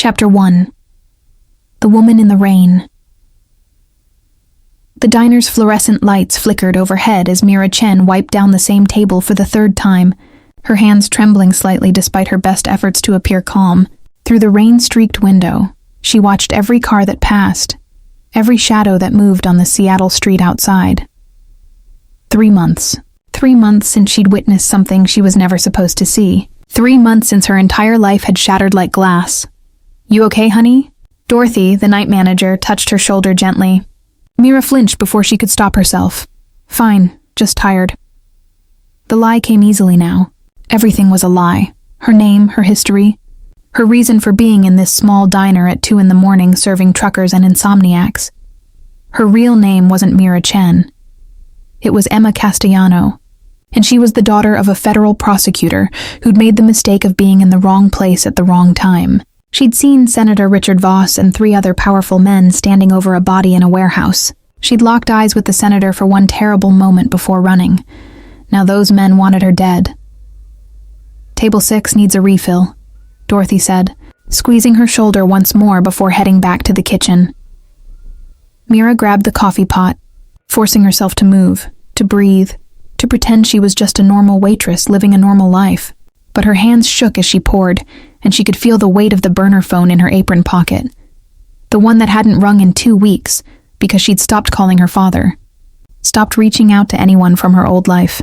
Chapter 1. The Woman in the Rain. The diner's fluorescent lights flickered overhead as Mira Chen wiped down the same table for the third time, her hands trembling slightly despite her best efforts to appear calm. Through the rain-streaked window, she watched every car that passed, every shadow that moved on the Seattle street outside. 3 months. 3 months since she'd witnessed something she was never supposed to see. 3 months since her entire life had shattered like glass. "You okay, honey?" Dorothy, the night manager, touched her shoulder gently. Mira flinched before she could stop herself. "Fine, just tired." The lie came easily now. Everything was a lie. Her name, her history, her reason for being in this small diner at 2 a.m. serving truckers and insomniacs. Her real name wasn't Mira Chen. It was Emma Castellano, and she was the daughter of a federal prosecutor who'd made the mistake of being in the wrong place at the wrong time. She'd seen Senator Richard Voss and 3 other powerful men standing over a body in a warehouse. She'd locked eyes with the senator for one terrible moment before running. Now those men wanted her dead. "Table 6 needs a refill," Dorothy said, squeezing her shoulder once more before heading back to the kitchen. Mira grabbed the coffee pot, forcing herself to move, to breathe, to pretend she was just a normal waitress living a normal life. But her hands shook as she poured, and she could feel the weight of the burner phone in her apron pocket. The one that hadn't rung in 2 weeks because she'd stopped calling her father, stopped reaching out to anyone from her old life.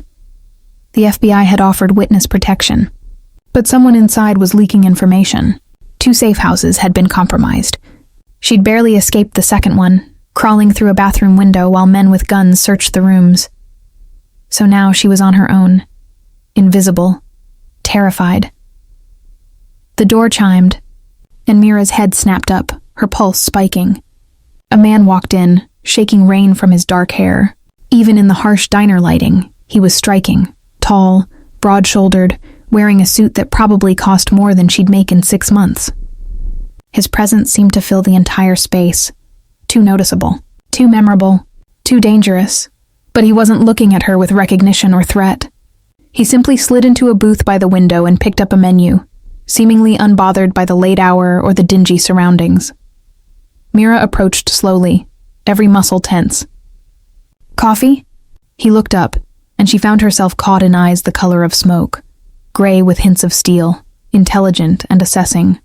The FBI had offered witness protection, but someone inside was leaking information. 2 safe houses had been compromised. She'd barely escaped the second one, crawling through a bathroom window while men with guns searched the rooms. So now she was on her own, invisible, terrified. The door chimed, and Mira's head snapped up, her pulse spiking. A man walked in, shaking rain from his dark hair. Even in the harsh diner lighting, he was striking, tall, broad-shouldered, wearing a suit that probably cost more than she'd make in 6 months. His presence seemed to fill the entire space. Too noticeable, too memorable, too dangerous. But he wasn't looking at her with recognition or threat. He simply slid into a booth by the window and picked up a menu, seemingly unbothered by the late hour or the dingy surroundings. Mira approached slowly, every muscle tense. "Coffee?" He looked up, and she found herself caught in eyes the color of smoke, gray with hints of steel, intelligent and assessing.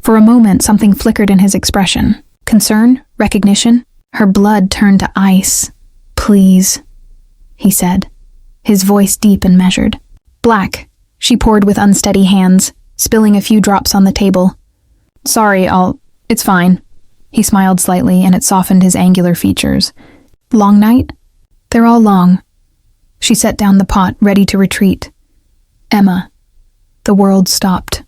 For a moment, something flickered in his expression. Concern? Recognition? Her blood turned to ice. "Please," he said, his voice deep and measured. "Black," she poured with unsteady hands, spilling a few drops on the table. "Sorry, it's fine." He smiled slightly, and it softened his angular features. "Long night?" "They're all long." She set down the pot, ready to retreat. Emma. The world stopped.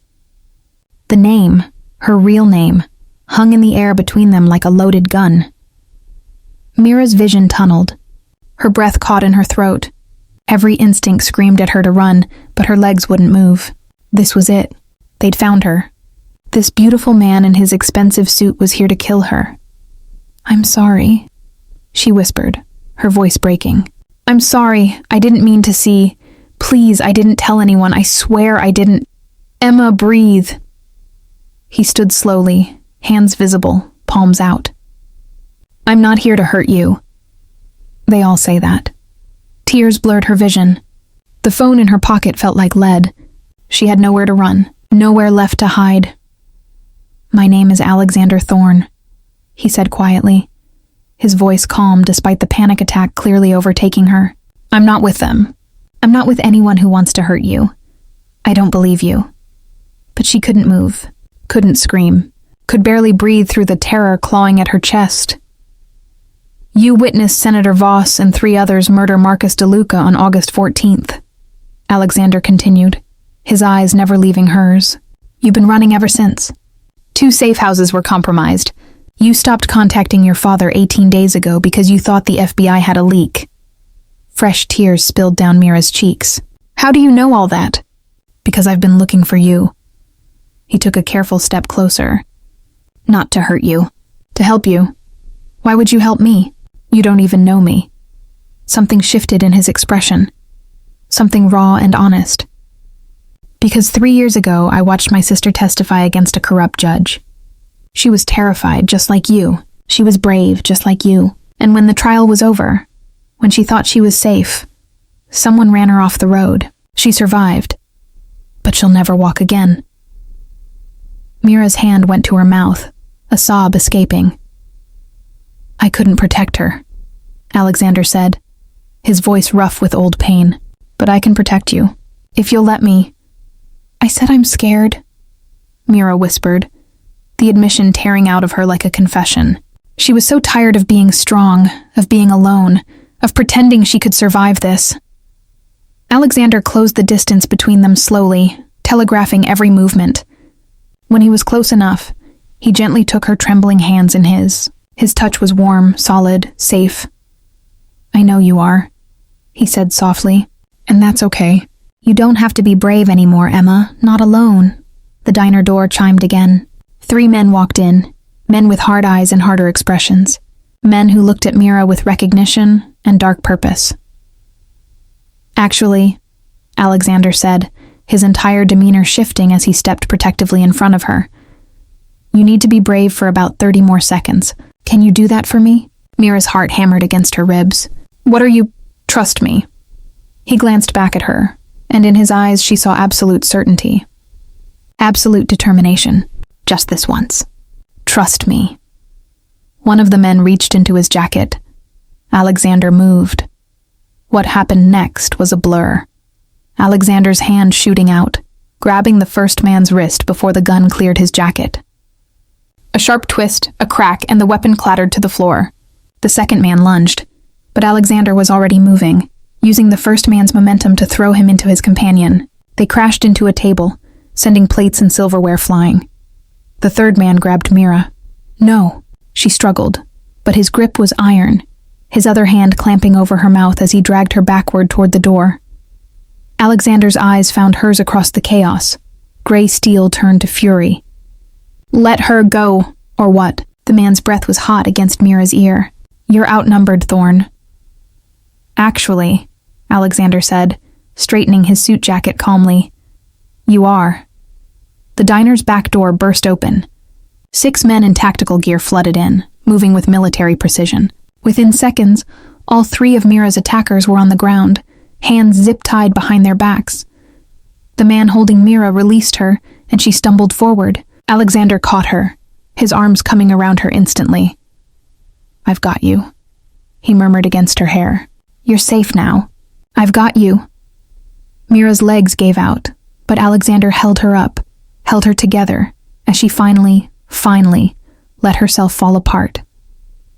The name, her real name, hung in the air between them like a loaded gun. Mira's vision tunneled. Her breath caught in her throat. Every instinct screamed at her to run, but her legs wouldn't move. This was it. They'd found her. This beautiful man in his expensive suit was here to kill her. "I'm sorry," she whispered, her voice breaking. "I'm sorry. I didn't mean to see. Please, I didn't tell anyone. I swear I didn't." "Emma, breathe." He stood slowly, hands visible, palms out. "I'm not here to hurt you." They all say that. Tears blurred her vision. The phone in her pocket felt like lead. She had nowhere to run, nowhere left to hide. "My name is Alexander Thorne," he said quietly, his voice calm despite the panic attack clearly overtaking her. "I'm not with them. I'm not with anyone who wants to hurt you. I don't believe you." But she couldn't move, couldn't scream, could barely breathe through the terror clawing at her chest. "You witnessed Senator Voss and 3 others murder Marcus DeLuca on August 14th, Alexander continued, his eyes never leaving hers. "You've been running ever since. 2 safe houses were compromised. You stopped contacting your father 18 days ago because you thought the FBI had a leak." Fresh tears spilled down Mira's cheeks. "How do you know all that?" "Because I've been looking for you." He took a careful step closer. "Not to hurt you. To help you. Why would you help me? You don't even know me." Something shifted in his expression. Something raw and honest. Because 3 years ago, I watched my sister testify against a corrupt judge. She was terrified, just like you. She was brave, just like you. And when the trial was over, when she thought she was safe, someone ran her off the road. She survived, but she'll never walk again. Mira's hand went to her mouth, a sob escaping. I couldn't protect her, Alexander said, his voice rough with old pain. But I can protect you, if you'll let me. I said I'm scared, Mira whispered, the admission tearing out of her like a confession. She was so tired of being strong, of being alone, of pretending she could survive this. Alexander closed the distance between them slowly, telegraphing every movement. When he was close enough, he gently took her trembling hands in his. His touch was warm, solid, safe. I know you are, he said softly, and that's okay. You don't have to be brave anymore, Emma, not alone. The diner door chimed again. 3 men walked in, men with hard eyes and harder expressions, men who looked at Mira with recognition and dark purpose. Actually, Alexander said, his entire demeanor shifting as he stepped protectively in front of her. You need to be brave for about 30 more seconds. Can you do that for me? Mira's heart hammered against her ribs. What are you? Trust me. He glanced back at her, and in his eyes she saw absolute certainty. Absolute determination. Just this once. Trust me. One of the men reached into his jacket. Alexander moved. What happened next was a blur. Alexander's hand shooting out, grabbing the first man's wrist before the gun cleared his jacket. A sharp twist, a crack, and the weapon clattered to the floor. The second man lunged, but Alexander was already moving, using the first man's momentum to throw him into his companion. They crashed into a table, sending plates and silverware flying. The third man grabbed Mira. No, she struggled, but his grip was iron, his other hand clamping over her mouth as he dragged her backward toward the door. Alexander's eyes found hers across the chaos. Gray steel turned to fury. Let her go, or what? The man's breath was hot against Mira's ear. You're outnumbered, Thorne. Actually, Alexander said, straightening his suit jacket calmly. You are. The diner's back door burst open. 6 men in tactical gear flooded in, moving with military precision. Within seconds, all 3 of Mira's attackers were on the ground, hands zip-tied behind their backs. The man holding Mira released her, and she stumbled forward. Alexander caught her, his arms coming around her instantly. I've got you, he murmured against her hair. You're safe now. I've got you. Mira's legs gave out, but Alexander held her up, held her together, as she finally let herself fall apart.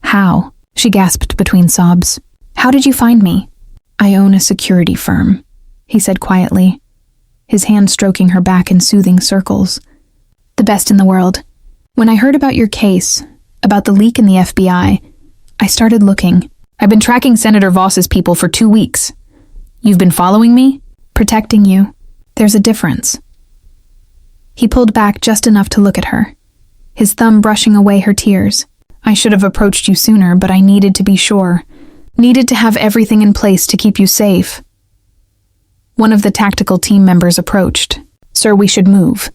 How? She gasped between sobs. How did you find me? I own a security firm, he said quietly, his hand stroking her back in soothing circles. The best in the world. When I heard about your case, about the leak in the FBI, I started looking. I've been tracking Senator Voss's people for 2 weeks. You've been following me? Protecting you. There's a difference. He pulled back just enough to look at her, his thumb brushing away her tears. I should have approached you sooner, but I needed to be sure. Needed to have everything in place to keep you safe. One of the tactical team members approached. Sir, we should move.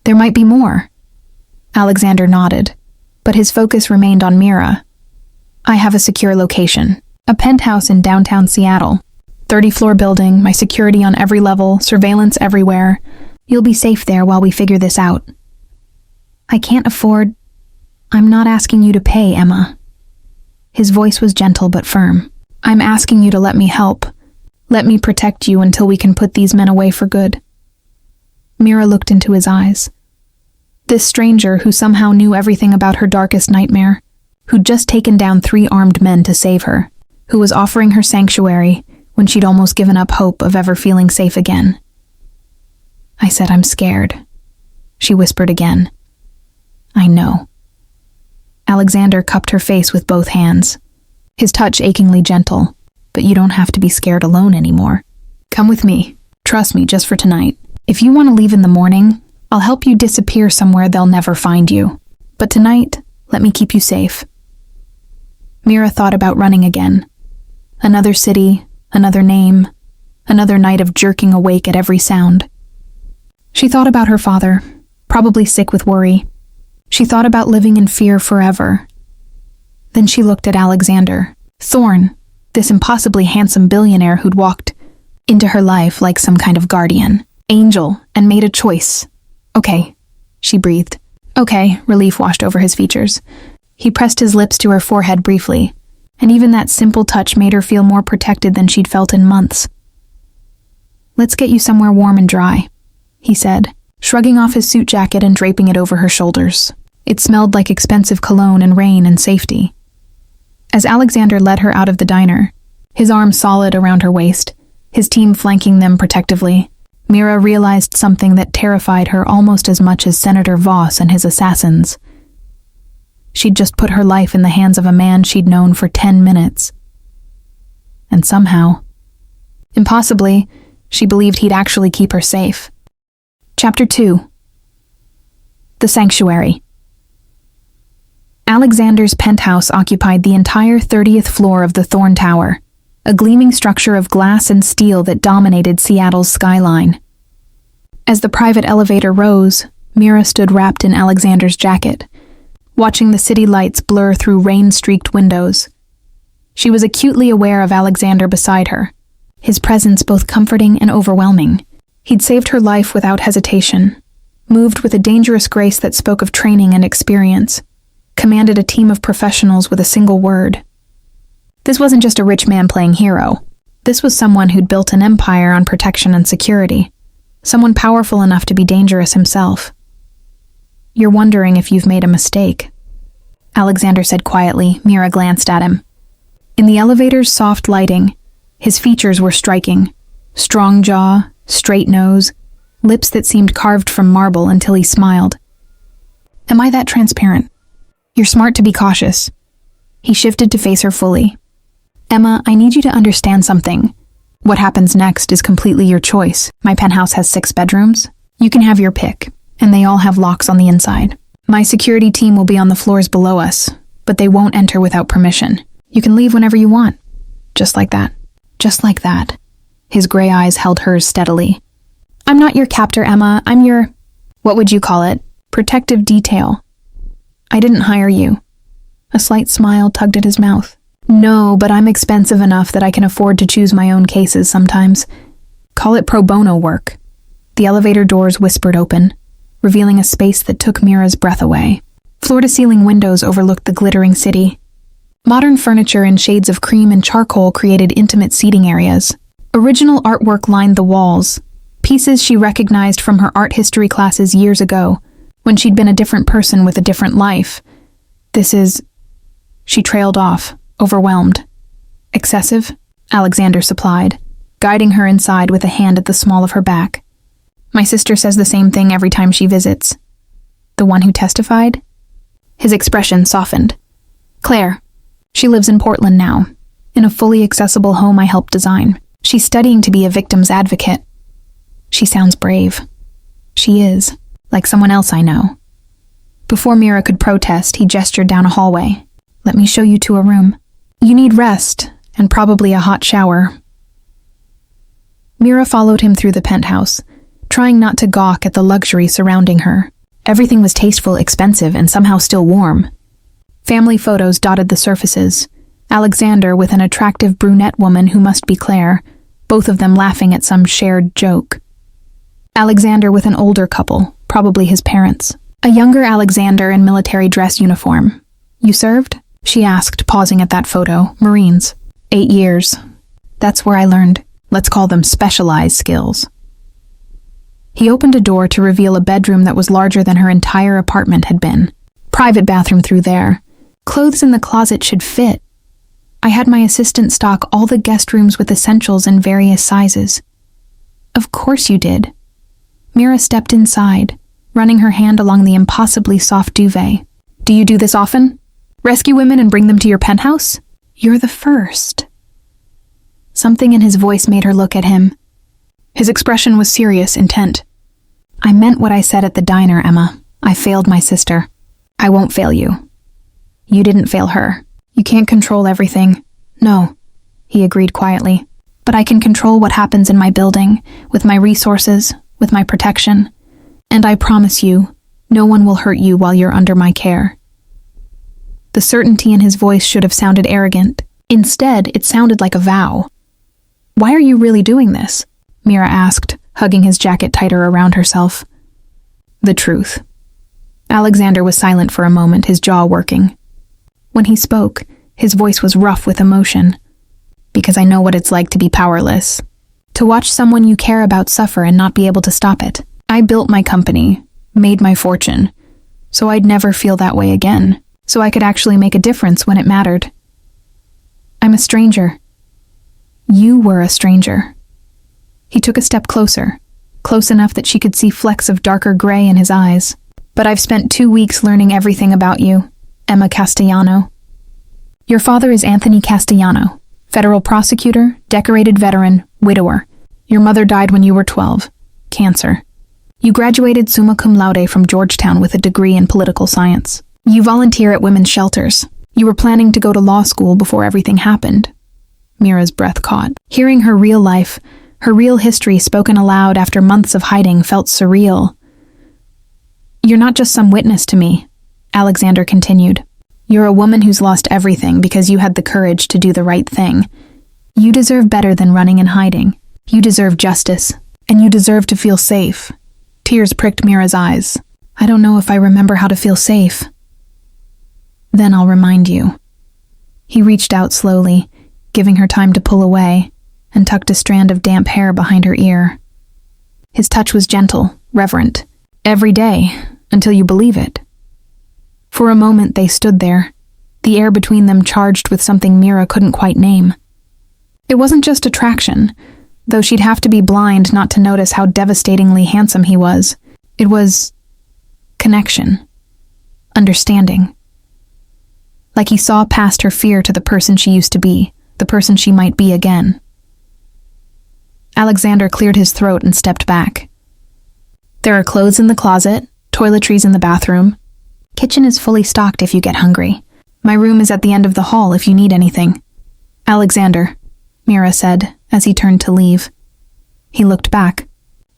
There might be more. Alexander nodded, but his focus remained on Mira. I have a secure location. A penthouse in downtown Seattle. 30-floor building, my security on every level, surveillance everywhere. You'll be safe there while we figure this out. I can't afford... I'm not asking you to pay, Emma. His voice was gentle but firm. I'm asking you to let me help. Let me protect you until we can put these men away for good. Mira looked into his eyes. This stranger who somehow knew everything about her darkest nightmare, who'd just taken down 3 armed men to save her, who was offering her sanctuary when she'd almost given up hope of ever feeling safe again. I said I'm scared, she whispered again. I know. Alexander cupped her face with both hands, his touch achingly gentle. But you don't have to be scared alone anymore. Come with me. Trust me, just for tonight. If you want to leave in the morning, I'll help you disappear somewhere they'll never find you. But tonight, let me keep you safe. Mira thought about running again. Another city, another name, another night of jerking awake at every sound. She thought about her father, probably sick with worry. She thought about living in fear forever. Then she looked at Alexander, Thorne, this impossibly handsome billionaire who'd walked into her life like some kind of guardian, angel, and made a choice. Okay, she breathed. Okay, relief washed over his features. He pressed his lips to her forehead briefly, and even that simple touch made her feel more protected than she'd felt in months. Let's get you somewhere warm and dry, he said, shrugging off his suit jacket and draping it over her shoulders. It smelled like expensive cologne and rain and safety. As Alexander led her out of the diner, his arm solid around her waist, his team flanking them protectively, Mira realized something that terrified her almost as much as Senator Voss and his assassins. She'd just put her life in the hands of a man she'd known for 10 minutes. And somehow, impossibly, she believed he'd actually keep her safe. Chapter 2. The Sanctuary. Alexander's penthouse occupied the entire 30th floor of the Thorne Tower, a gleaming structure of glass and steel that dominated Seattle's skyline. As the private elevator rose, Mira stood wrapped in Alexander's jacket, watching the city lights blur through rain-streaked windows. She was acutely aware of Alexander beside her, his presence both comforting and overwhelming. He'd saved her life without hesitation, moved with a dangerous grace that spoke of training and experience, commanded a team of professionals with a single word. This wasn't just a rich man playing hero. This was someone who'd built an empire on protection and security, someone powerful enough to be dangerous himself. You're wondering if you've made a mistake, Alexander said quietly. Mira glanced at him. In the elevator's soft lighting, his features were striking. Strong jaw, straight nose, lips that seemed carved from marble until he smiled. Am I that transparent? You're smart to be cautious. He shifted to face her fully. Emma, I need you to understand something. What happens next is completely your choice. My penthouse has 6 bedrooms. You can have your pick, and they all have locks on the inside. My security team will be on the floors below us, but they won't enter without permission. You can leave whenever you want. Just like that. Just like that. His gray eyes held hers steadily. I'm not your captor, Emma. I'm your, what would you call it, protective detail. I didn't hire you. A slight smile tugged at his mouth. No, but I'm expensive enough that I can afford to choose my own cases sometimes. Call it pro bono work. The elevator doors whispered open, revealing a space that took Mira's breath away. Floor-to-ceiling windows overlooked the glittering city. Modern furniture in shades of cream and charcoal created intimate seating areas. Original artwork lined the walls, pieces she recognized from her art history classes years ago, when she'd been a different person with a different life. This is... She trailed off, overwhelmed. Excessive? Alexander supplied, guiding her inside with a hand at the small of her back. My sister says the same thing every time she visits. The one who testified? His expression softened. Claire. She lives in Portland now, in a fully accessible home I helped design. She's studying to be a victim's advocate. She sounds brave. She is, like someone else I know. Before Mira could protest, he gestured down a hallway. Let me show you to a room. You need rest, and probably a hot shower. Mira followed him through the penthouse, trying not to gawk at the luxury surrounding her. Everything was tasteful, expensive, and somehow still warm. Family photos dotted the surfaces. Alexander with an attractive brunette woman who must be Claire, both of them laughing at some shared joke. Alexander with an older couple, probably his parents. A younger Alexander in military dress uniform. You served? She asked, pausing at that photo. Marines. 8 years. That's where I learned, let's call them specialized skills. He opened a door to reveal a bedroom that was larger than her entire apartment had been. Private bathroom through there. Clothes in the closet should fit. I had my assistant stock all the guest rooms with essentials in various sizes. Of course you did. Mira stepped inside, running her hand along the impossibly soft duvet. Do you do this often? Rescue women and bring them to your penthouse? You're the first. Something in his voice made her look at him. His expression was serious, intent. I meant what I said at the diner, Emma. I failed my sister. I won't fail you. You didn't fail her. You can't control everything. No, he agreed quietly. But I can control what happens in my building, with my resources, with my protection. And I promise you, no one will hurt you while you're under my care." The certainty in his voice should have sounded arrogant. Instead, it sounded like a vow. "Why are you really doing this?" Mira asked, hugging his jacket tighter around herself. "The truth." Alexander was silent for a moment, his jaw working. When he spoke, his voice was rough with emotion. "Because I know what it's like to be powerless. To watch someone you care about suffer and not be able to stop it. I built my company, made my fortune, so I'd never feel that way again, so I could actually make a difference when it mattered. I'm a stranger. You were a stranger." He took a step closer, close enough that she could see flecks of darker gray in his eyes. "But I've spent 2 weeks learning everything about you, Emma Castellano. Your father is Anthony Castellano, federal prosecutor, decorated veteran, widower. Your mother died when you were 12, cancer. You graduated summa cum laude from Georgetown with a degree in political science. You volunteer at women's shelters. You were planning to go to law school before everything happened." Mira's breath caught. Hearing her real life, her real history spoken aloud after months of hiding felt surreal. "You're not just some witness to me," Alexander continued. "You're a woman who's lost everything because you had the courage to do the right thing. You deserve better than running and hiding. You deserve justice, and you deserve to feel safe." Tears pricked Mira's eyes. "I don't know if I remember how to feel safe." "Then I'll remind you." He reached out slowly, giving her time to pull away, and tucked a strand of damp hair behind her ear. His touch was gentle, reverent. "Every day, until you believe it." For a moment they stood there, the air between them charged with something Mira couldn't quite name. It wasn't just attraction, though she'd have to be blind not to notice how devastatingly handsome he was. It was connection, understanding. Like he saw past her fear to the person she used to be, the person she might be again. Alexander cleared his throat and stepped back. "There are clothes in the closet, toiletries in the bathroom. Kitchen is fully stocked if you get hungry. My room is at the end of the hall if you need anything." "Alexander," Mira said as he turned to leave. He looked back,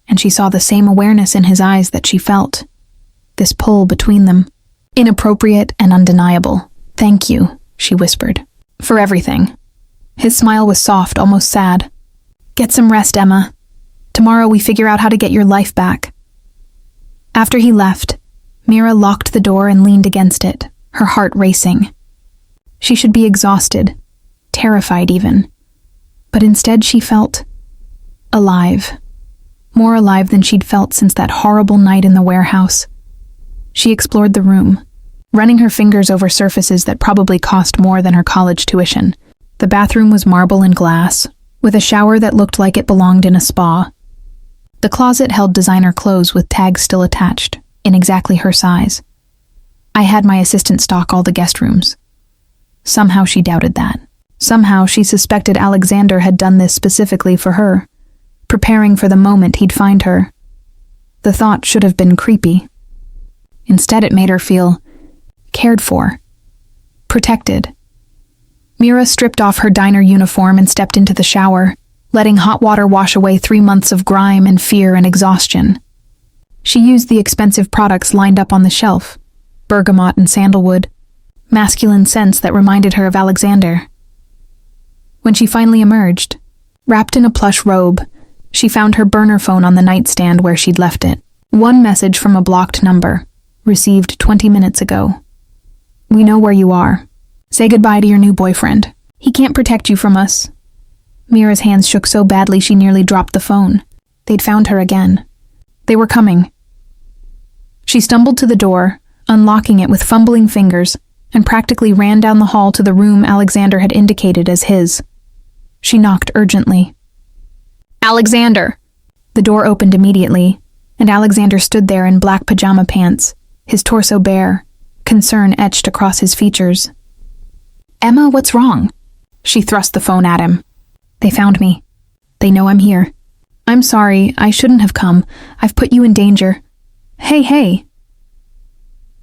and she saw the same awareness in his eyes that she felt. This pull between them. Inappropriate and undeniable. "Thank you," she whispered. "For everything." His smile was soft, almost sad. "Get some rest, Emma. Tomorrow we figure out how to get your life back." After he left, Mira locked the door and leaned against it, her heart racing. She should be exhausted, terrified even. But instead she felt alive. More alive than she'd felt since that horrible night in the warehouse. She explored the room, running her fingers over surfaces that probably cost more than her college tuition. The bathroom was marble and glass, with a shower that looked like it belonged in a spa. The closet held designer clothes with tags still attached, in exactly her size. I had my assistant stock all the guest rooms. Somehow she doubted that. Somehow she suspected Alexander had done this specifically for her, preparing for the moment he'd find her. The thought should have been creepy. Instead, it made her feel cared for, protected. Mira stripped off her diner uniform and stepped into the shower, letting hot water wash away 3 months of grime and fear and exhaustion. She used the expensive products lined up on the shelf, bergamot and sandalwood, masculine scents that reminded her of Alexander. When she finally emerged, wrapped in a plush robe, she found her burner phone on the nightstand where she'd left it. One message from a blocked number, received 20 minutes ago. "We know where you are. Say goodbye to your new boyfriend. He can't protect you from us." Mira's hands shook so badly she nearly dropped the phone. They'd found her again. They were coming. She stumbled to the door, unlocking it with fumbling fingers, and practically ran down the hall to the room Alexander had indicated as his. She knocked urgently. "Alexander!" The door opened immediately, and Alexander stood there in black pajama pants, his torso bare, concern etched across his features. "Emma, what's wrong?" She thrust the phone at him. "They found me. They know I'm here. I'm sorry, I shouldn't have come. I've put you in danger. Hey.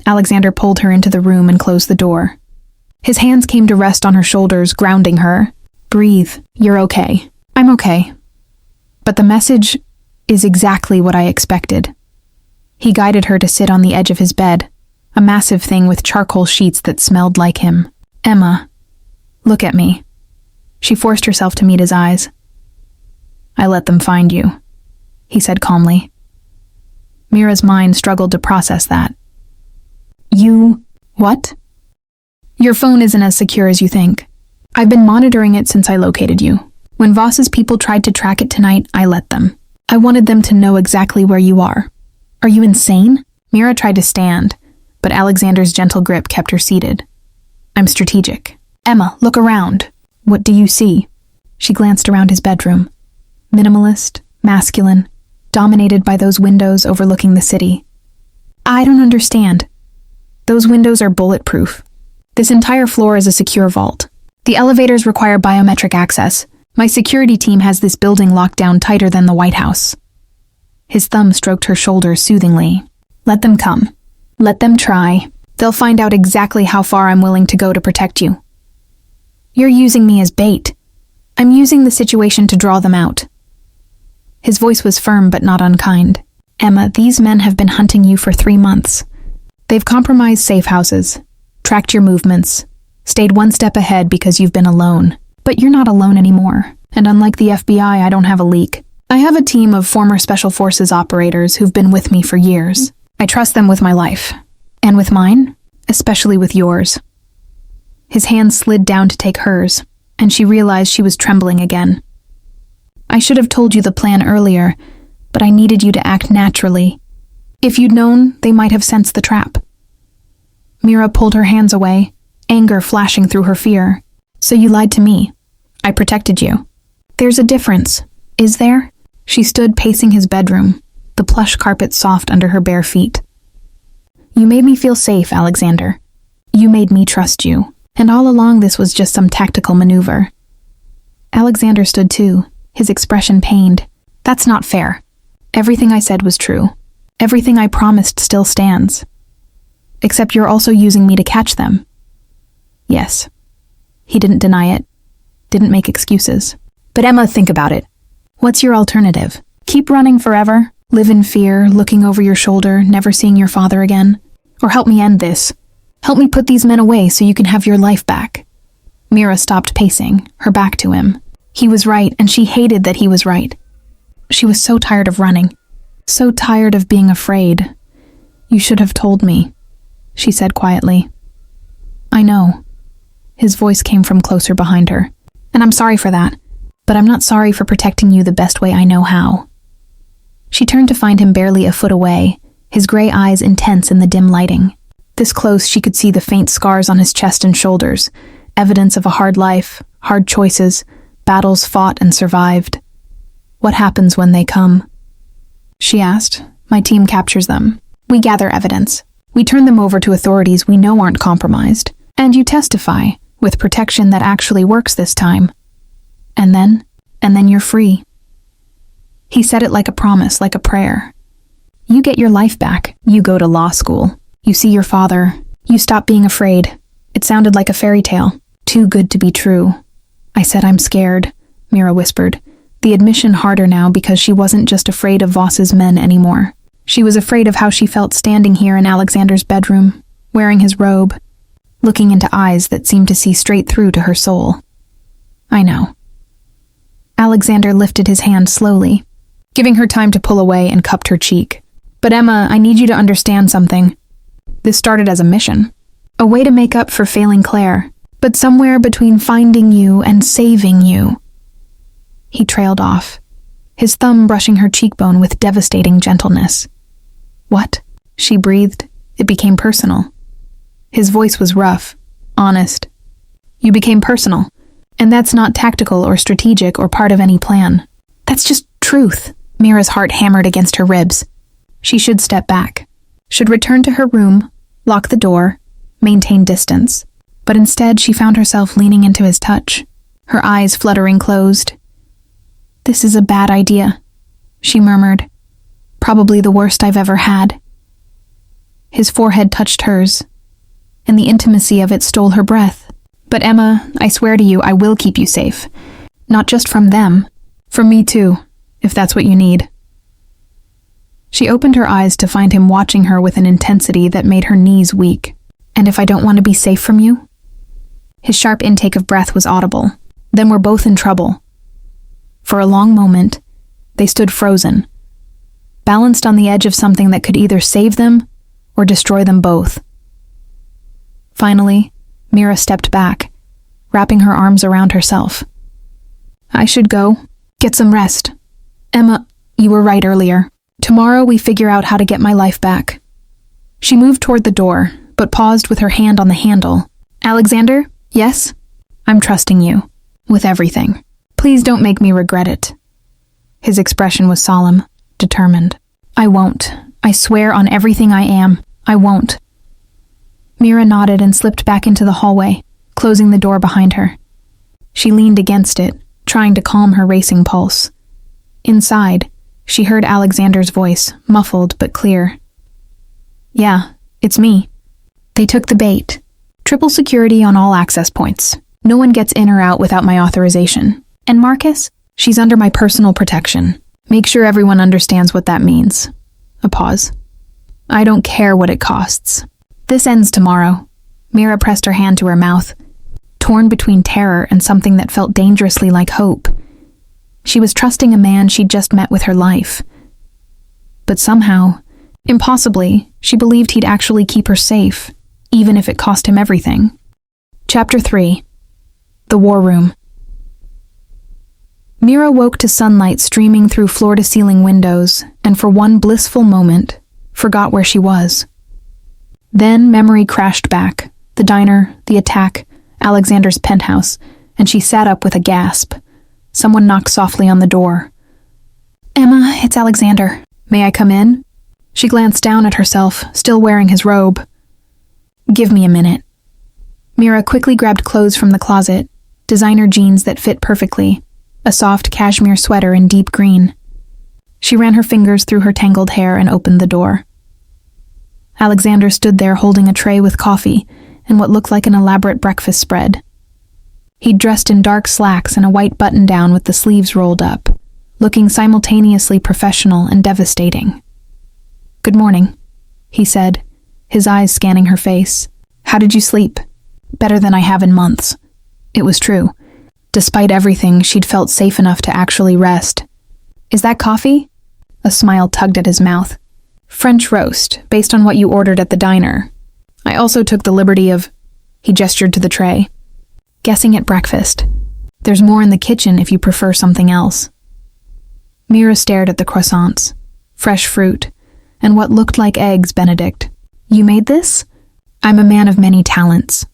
Alexander pulled her into the room and closed the door. His hands came to rest on her shoulders, grounding her. "Breathe. You're okay. I'm okay. But the message is exactly what I expected. He guided her to sit on the edge of his bed, a massive thing with charcoal sheets that smelled like him. "Emma, look at me." She forced herself to meet his eyes. "I let them find you," he said calmly. Mira's mind struggled to process that. "You... what?" "Your phone isn't as secure as you think. I've been monitoring it since I located you. When Voss's people tried to track it tonight, I let them. I wanted them to know exactly where you are. Are you insane?" Mira tried to stand, but Alexander's gentle grip kept her seated. "I'm strategic. Emma, look around. What do you see?" She glanced around his bedroom. Minimalist, masculine, dominated by those windows overlooking the city. "I don't understand." "Those windows are bulletproof. This entire floor is a secure vault. The elevators require biometric access. My security team has this building locked down tighter than the White House." His thumb stroked her shoulder soothingly. "Let them come. Let them try. They'll find out exactly how far I'm willing to go to protect you." "You're using me as bait. I'm using the situation to draw them out." His voice was firm but not unkind. "Emma, these men have been hunting you for 3 months. They've compromised safe houses, tracked your movements, stayed one step ahead because you've been alone. But you're not alone anymore, and unlike the FBI, I don't have a leak. I have a team of former Special Forces operators who've been with me for years. I trust them with my life. And with mine, especially with yours." His hand slid down to take hers, and she realized she was trembling again. "I should have told you the plan earlier, but I needed you to act naturally. If you'd known, they might have sensed the trap." Mira pulled her hands away, anger flashing through her fear. "So you lied to me. I protected you. There's a difference, is there?" She stood pacing his bedroom, the plush carpet soft under her bare feet. "You made me feel safe, Alexander. You made me trust you, and all along this was just some tactical maneuver." Alexander stood too, his expression pained. "That's not fair. Everything I said was true. Everything I promised still stands. Except you're also using me to catch them." "Yes." He didn't deny it, didn't make excuses. "But Emma, think about it. What's your alternative? Keep running forever? Live in fear, looking over your shoulder, never seeing your father again? Or help me end this. Help me put these men away so you can have your life back." Mira stopped pacing, her back to him. He was right, and she hated that he was right. She was so tired of running, so tired of being afraid. "You should have told me," she said quietly. "I know." His voice came from closer behind her. "And I'm sorry for that, but I'm not sorry for protecting you the best way I know how." She turned to find him barely a foot away, his gray eyes intense in the dim lighting. This close, she could see the faint scars on his chest and shoulders, evidence of a hard life, hard choices, battles fought and survived. "What happens when they come?" she asked. "My team captures them. We gather evidence. We turn them over to authorities we know aren't compromised. And you testify, with protection that actually works this time. And then you're free." He said it like a promise, like a prayer. "You get your life back. You go to law school. You see your father. You stop being afraid." It sounded like a fairy tale, too good to be true. "I said I'm scared," Mira whispered, the admission harder now because she wasn't just afraid of Voss's men anymore. She was afraid of how she felt standing here in Alexander's bedroom, wearing his robe, looking into eyes that seemed to see straight through to her soul. "I know." Alexander lifted his hand slowly, giving her time to pull away, and cupped her cheek. "But Emma, I need you to understand something. This started as a mission, a way to make up for failing Claire, but somewhere between finding you and saving you." He trailed off, his thumb brushing her cheekbone with devastating gentleness. "What?" she breathed. It became personal. His voice was rough, honest. "You became personal, and that's not tactical or strategic or part of any plan. That's just truth." Mira's heart hammered against her ribs. She should step back, should return to her room, lock the door, maintain distance. But instead, she found herself leaning into his touch, her eyes fluttering closed. "This is a bad idea," she murmured. "Probably the worst I've ever had." His forehead touched hers, and the intimacy of it stole her breath. "But Emma, I swear to you, I will keep you safe. Not just from them, from me too, if that's what you need." She opened her eyes to find him watching her with an intensity that made her knees weak. "And if I don't want to be safe from you?" His sharp intake of breath was audible. Then we're both in trouble. For a long moment, they stood frozen, balanced on the edge of something that could either save them or destroy them both. Finally, Mira stepped back, wrapping her arms around herself. "I should go. Get some rest. Emma, you were right earlier. Tomorrow we figure out how to get my life back." She moved toward the door, but paused with her hand on the handle. "Alexander, yes? I'm trusting you. With everything. Please don't make me regret it." His expression was solemn, determined. "I won't. I swear on everything I am, I won't." Mira nodded and slipped back into the hallway, closing the door behind her. She leaned against it, trying to calm her racing pulse. Inside, she heard Alexander's voice, muffled but clear. "Yeah, it's me." They took the bait. Triple security on all access points. No one gets in or out without my authorization. And Marcus? She's under my personal protection. Make sure everyone understands what that means. A pause. "I don't care what it costs. This ends tomorrow." Mira pressed her hand to her mouth, torn between terror and something that felt dangerously like hope. She was trusting a man she'd just met with her life. But somehow, impossibly, she believed he'd actually keep her safe, even if it cost him everything. Chapter 3. The War Room. Mira woke to sunlight streaming through floor-to-ceiling windows, and for one blissful moment, forgot where she was. Then memory crashed back, the diner, the attack, Alexander's penthouse, and she sat up with a gasp. Someone knocked softly on the door. "Emma, it's Alexander. May I come in?" She glanced down at herself, still wearing his robe. "Give me a minute." Mira quickly grabbed clothes from the closet, designer jeans that fit perfectly, a soft cashmere sweater in deep green. She ran her fingers through her tangled hair and opened the door. Alexander stood there holding a tray with coffee and what looked like an elaborate breakfast spread. He'd dressed in dark slacks and a white button-down with the sleeves rolled up, looking simultaneously professional and devastating. "Good morning," he said, his eyes scanning her face. "How did you sleep?" "Better than I have in months." It was true. Despite everything, she'd felt safe enough to actually rest. "Is that coffee?" A smile tugged at his mouth. "French roast, based on what you ordered at the diner. I also took the liberty of..." He gestured to the tray. "Guessing at breakfast. There's more in the kitchen if you prefer something else." Mira stared at the croissants, fresh fruit, and what looked like eggs Benedict. "You made this?" "I'm a man of many talents."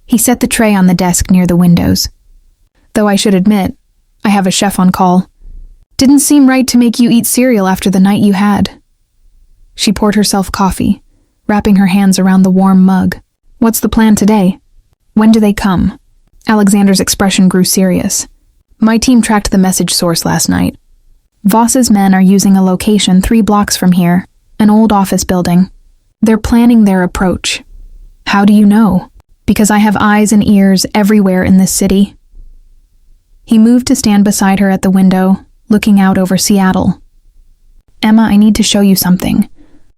He set the tray on the desk near the windows. "Though I should admit, I have a chef on call. Didn't seem right to make you eat cereal after the night you had." She poured herself coffee, wrapping her hands around the warm mug. "What's the plan today? When do they come?" Alexander's expression grew serious. "My team tracked the message source last night. Voss's men are using a location 3 blocks from here, an old office building. They're planning their approach." "How do you know?" "Because I have eyes and ears everywhere in this city." He moved to stand beside her at the window, looking out over Seattle. "Emma, I need to show you something.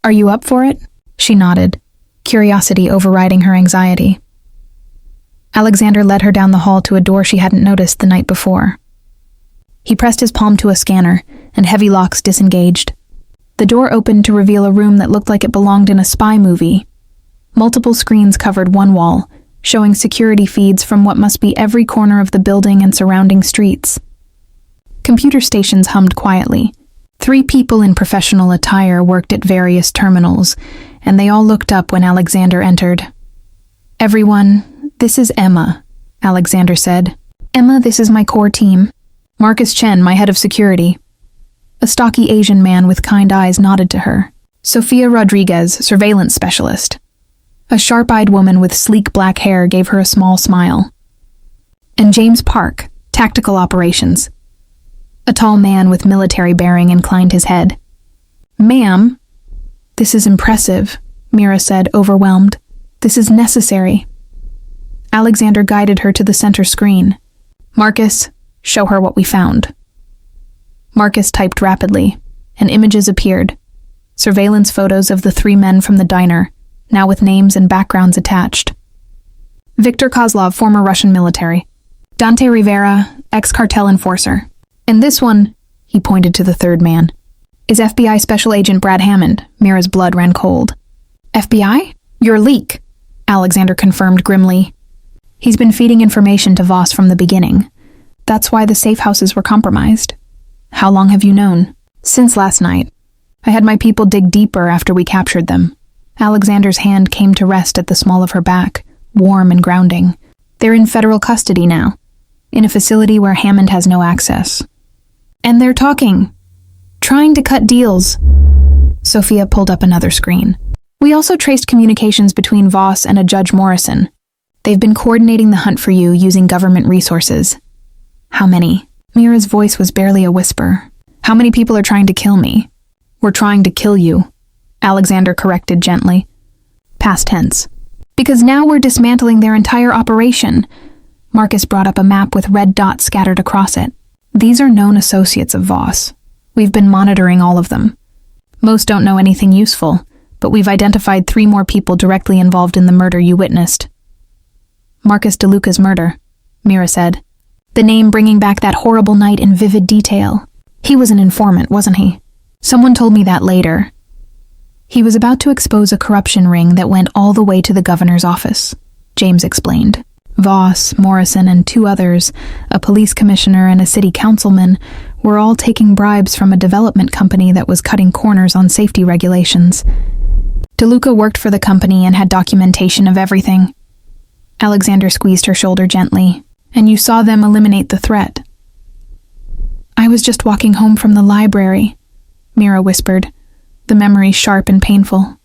Are you up for it?" She nodded, curiosity overriding her anxiety. Alexander led her down the hall to a door she hadn't noticed the night before. He pressed his palm to a scanner, and heavy locks disengaged. The door opened to reveal a room that looked like it belonged in a spy movie. Multiple screens covered one wall, showing security feeds from what must be every corner of the building and surrounding streets. Computer stations hummed quietly. 3 people in professional attire worked at various terminals, and they all looked up when Alexander entered. "Everyone, this is Emma," Alexander said. "Emma, this is my core team. Marcus Chen, my head of security." A stocky Asian man with kind eyes nodded to her. "Sophia Rodriguez, surveillance specialist." A sharp-eyed woman with sleek black hair gave her a small smile. "And James Park, tactical operations." A tall man with military bearing inclined his head. "Ma'am." "This is impressive," Mira said, overwhelmed. "This is necessary." Alexander guided her to the center screen. "Marcus, show her what we found." Marcus typed rapidly, and images appeared. surveillance photos of the 3 men from the diner, now with names and backgrounds attached. Viktor Kozlov, former Russian military. Dante Rivera, ex-cartel enforcer. And this one, he pointed to the 3rd man, is FBI Special Agent Brad Hammond. Mira's blood ran cold. FBI? Your leak, Alexander confirmed grimly. He's been feeding information to Voss from the beginning. That's why the safe houses were compromised. How long have you known? Since last night. I had my people dig deeper after we captured them. Alexander's hand came to rest at the small of her back, warm and grounding. They're in federal custody now, in a facility where Hammond has no access. And they're talking, trying to cut deals. Sophia pulled up another screen. We also traced communications between Voss and a Judge Morrison. They've been coordinating the hunt for you using government resources. How many? Mira's voice was barely a whisper. How many people are trying to kill me? We're trying to kill you, Alexander corrected gently. Past tense. Because now we're dismantling their entire operation. Marcus brought up a map with red dots scattered across it. These are known associates of Voss. We've been monitoring all of them. Most don't know anything useful, but we've identified 3 more people directly involved in the murder you witnessed. Marcus DeLuca's murder, Mira said. The name bringing back that horrible night in vivid detail. He was an informant, wasn't he? Someone told me that later. He was about to expose a corruption ring that went all the way to the governor's office, James explained. Voss, Morrison, and 2 others, a police commissioner and a city councilman, were all taking bribes from a development company that was cutting corners on safety regulations. DeLuca worked for the company and had documentation of everything. Alexander squeezed her shoulder gently. And you saw them eliminate the threat. I was just walking home from the library, Mira whispered, the memory sharp and painful.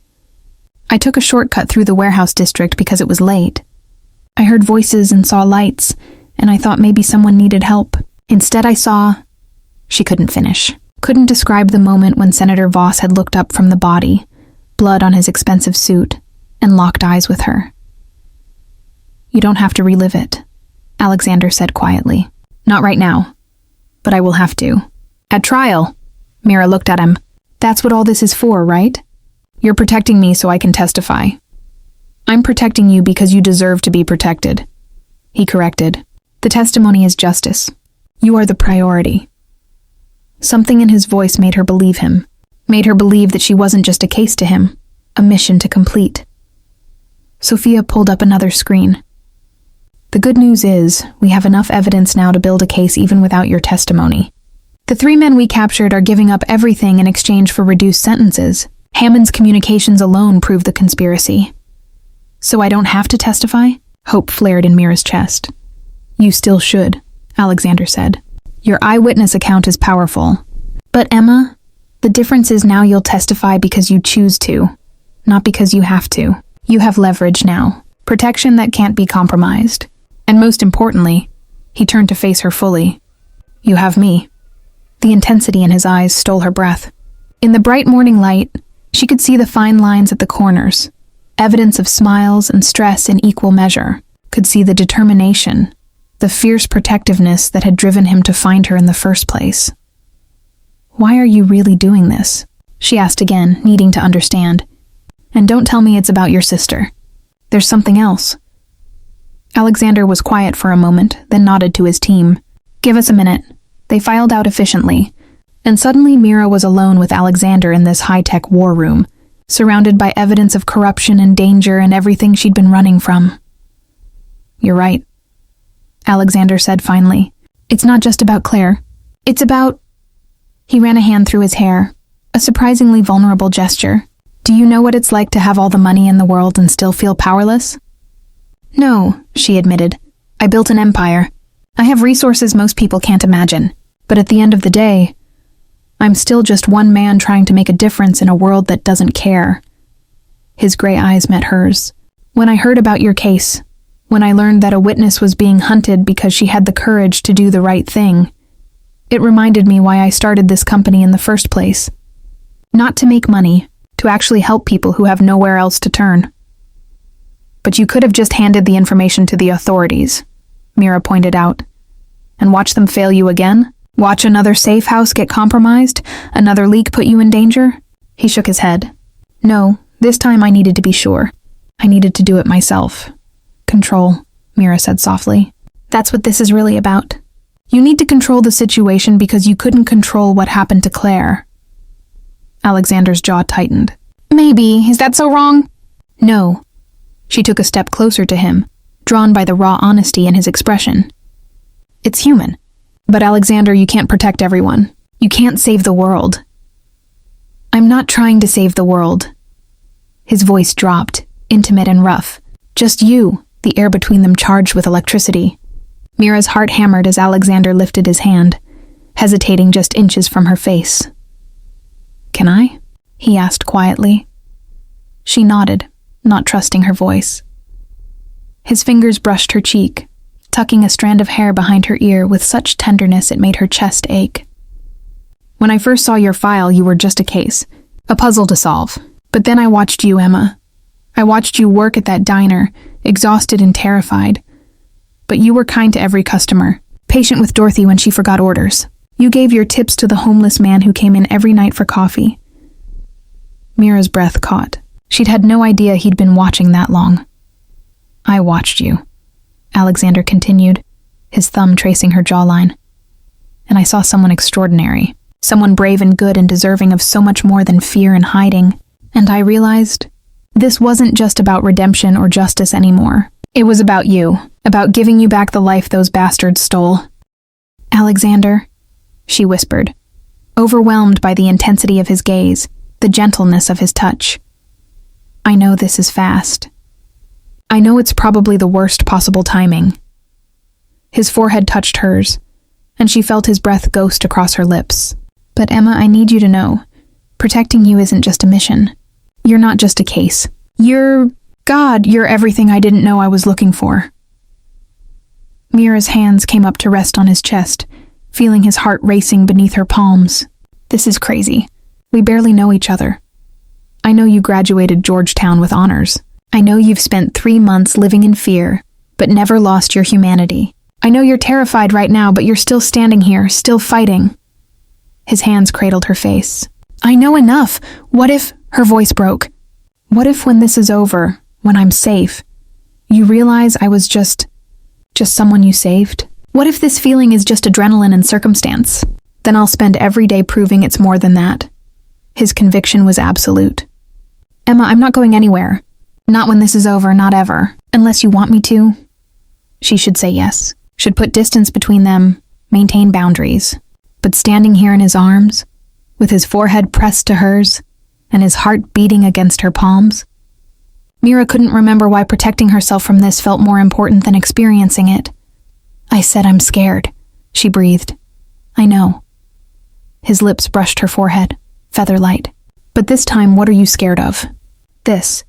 I took a shortcut through the warehouse district because it was late. I heard voices and saw lights, and I thought maybe someone needed help. Instead I saw... She couldn't finish. Couldn't describe the moment when Senator Voss had looked up from the body, blood on his expensive suit, and locked eyes with her. You don't have to relive it, Alexander said quietly. Not right now, but I will have to. At trial, Mira looked at him. That's what all this is for, right? You're protecting me so I can testify. I'm protecting you because you deserve to be protected. He corrected. The testimony is justice. You are the priority. Something in his voice made her believe him, made her believe that she wasn't just a case to him, a mission to complete. Sophia pulled up another screen. The good news is, we have enough evidence now to build a case even without your testimony. The 3 men we captured are giving up everything in exchange for reduced sentences. Hammond's communications alone prove the conspiracy. So I don't have to testify? Hope flared in Mira's chest. You still should, Alexander said. Your eyewitness account is powerful. But Emma, the difference is now you'll testify because you choose to, not because you have to. You have leverage now, protection that can't be compromised. And most importantly, he turned to face her fully. You have me. The intensity in his eyes stole her breath. In the bright morning light, she could see the fine lines at the corners, evidence of smiles and stress in equal measure, could see the determination, the fierce protectiveness that had driven him to find her in the first place. Why are you really doing this? She asked again, needing to understand. And don't tell me it's about your sister. There's something else. Alexander was quiet for a moment, then nodded to his team. Give us a minute. They filed out efficiently, and suddenly Mira was alone with Alexander in this high-tech war room, surrounded by evidence of corruption and danger and everything she'd been running from. You're right, Alexander said finally. It's not just about Claire. It's about... He ran a hand through his hair, a surprisingly vulnerable gesture. Do you know what it's like to have all the money in the world and still feel powerless? No, she admitted. I built an empire. I have resources most people can't imagine. But at the end of the day, I'm still just one man trying to make a difference in a world that doesn't care. His gray eyes met hers. When I heard about your case, when I learned that a witness was being hunted because she had the courage to do the right thing, it reminded me why I started this company in the first place. Not to make money, to actually help people who have nowhere else to turn. But you could have just handed the information to the authorities, Mira pointed out. And watch them fail you again? Watch another safe house get compromised? Another leak put you in danger? He shook his head. No, this time I needed to be sure. I needed to do it myself. Control, Mira said softly. That's what this is really about. You need to control the situation because you couldn't control what happened to Claire. Alexander's jaw tightened. Maybe. Is that so wrong? No. She took a step closer to him, drawn by the raw honesty in his expression. It's human. But Alexander, you can't protect everyone. You can't save the world. I'm not trying to save the world. His voice dropped, intimate and rough. Just you, the air between them charged with electricity. Mira's heart hammered as Alexander lifted his hand, hesitating just inches from her face. Can I? He asked quietly. She nodded, not trusting her voice. His fingers brushed her cheek, tucking a strand of hair behind her ear with such tenderness it made her chest ache. When I first saw your file, you were just a case, a puzzle to solve. But then I watched you, Emma. I watched you work at that diner, exhausted and terrified. But you were kind to every customer, patient with Dorothy when she forgot orders. You gave your tips to the homeless man who came in every night for coffee. Mira's breath caught. She'd had no idea he'd been watching that long. I watched you, Alexander continued, his thumb tracing her jawline. And I saw someone extraordinary, someone brave and good and deserving of so much more than fear and hiding. And I realized this wasn't just about redemption or justice anymore. It was about you, about giving you back the life those bastards stole. Alexander, she whispered, overwhelmed by the intensity of his gaze, the gentleness of his touch. I know this is fast. I know it's probably the worst possible timing. His forehead touched hers, and she felt his breath ghost across her lips. But Emma, I need you to know, protecting you isn't just a mission. You're not just a case. You're everything I didn't know I was looking for. Mira's hands came up to rest on his chest, feeling his heart racing beneath her palms. This is crazy. We barely know each other. I know you graduated Georgetown with honors. I know you've spent 3 months living in fear, but never lost your humanity. I know you're terrified right now, but you're still standing here, still fighting. His hands cradled her face. I know enough. What if, her voice broke, what if when this is over, when I'm safe, you realize I was just someone you saved? What if this feeling is just adrenaline and circumstance? Then I'll spend every day proving it's more than that. His conviction was absolute. Emma, I'm not going anywhere. Not when this is over, not ever. Unless you want me to. She should say yes, should put distance between them, maintain boundaries. But standing here in his arms, with his forehead pressed to hers, and his heart beating against her palms, Mira couldn't remember why protecting herself from this felt more important than experiencing it. I said I'm scared, she breathed. I know. His lips brushed her forehead, feather-light. But this time, what are you scared of? This.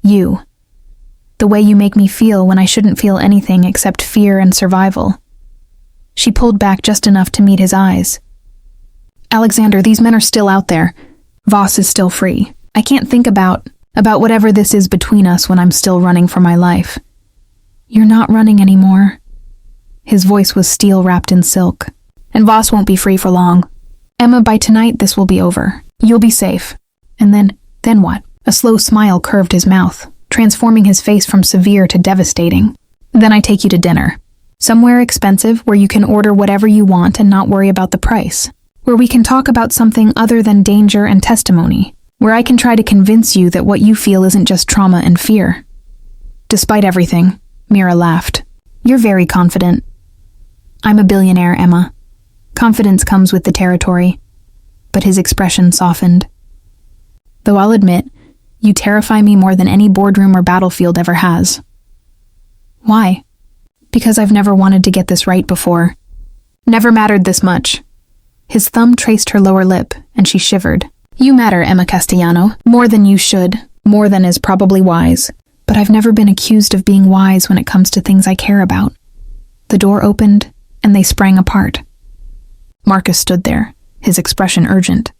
You. The way you make me feel when I shouldn't feel anything except fear and survival. She pulled back just enough to meet his eyes. Alexander, these men are still out there. Voss is still free. I can't think about whatever this is between us when I'm still running for my life. You're not running anymore. His voice was steel wrapped in silk. And Voss won't be free for long. Emma, by tonight this will be over. You'll be safe. And then what? A slow smile curved his mouth, transforming his face from severe to devastating. Then I take you to dinner. Somewhere expensive where you can order whatever you want and not worry about the price. Where we can talk about something other than danger and testimony. Where I can try to convince you that what you feel isn't just trauma and fear. Despite everything, Mira laughed. You're very confident. I'm a billionaire, Emma. Confidence comes with the territory. But his expression softened. Though I'll admit, you terrify me more than any boardroom or battlefield ever has. Why? Because I've never wanted to get this right before. Never mattered this much. His thumb traced her lower lip, and she shivered. You matter, Emma Castellano, more than you should, more than is probably wise. But I've never been accused of being wise when it comes to things I care about. The door opened, and they sprang apart. Marcus stood there, his expression urgent.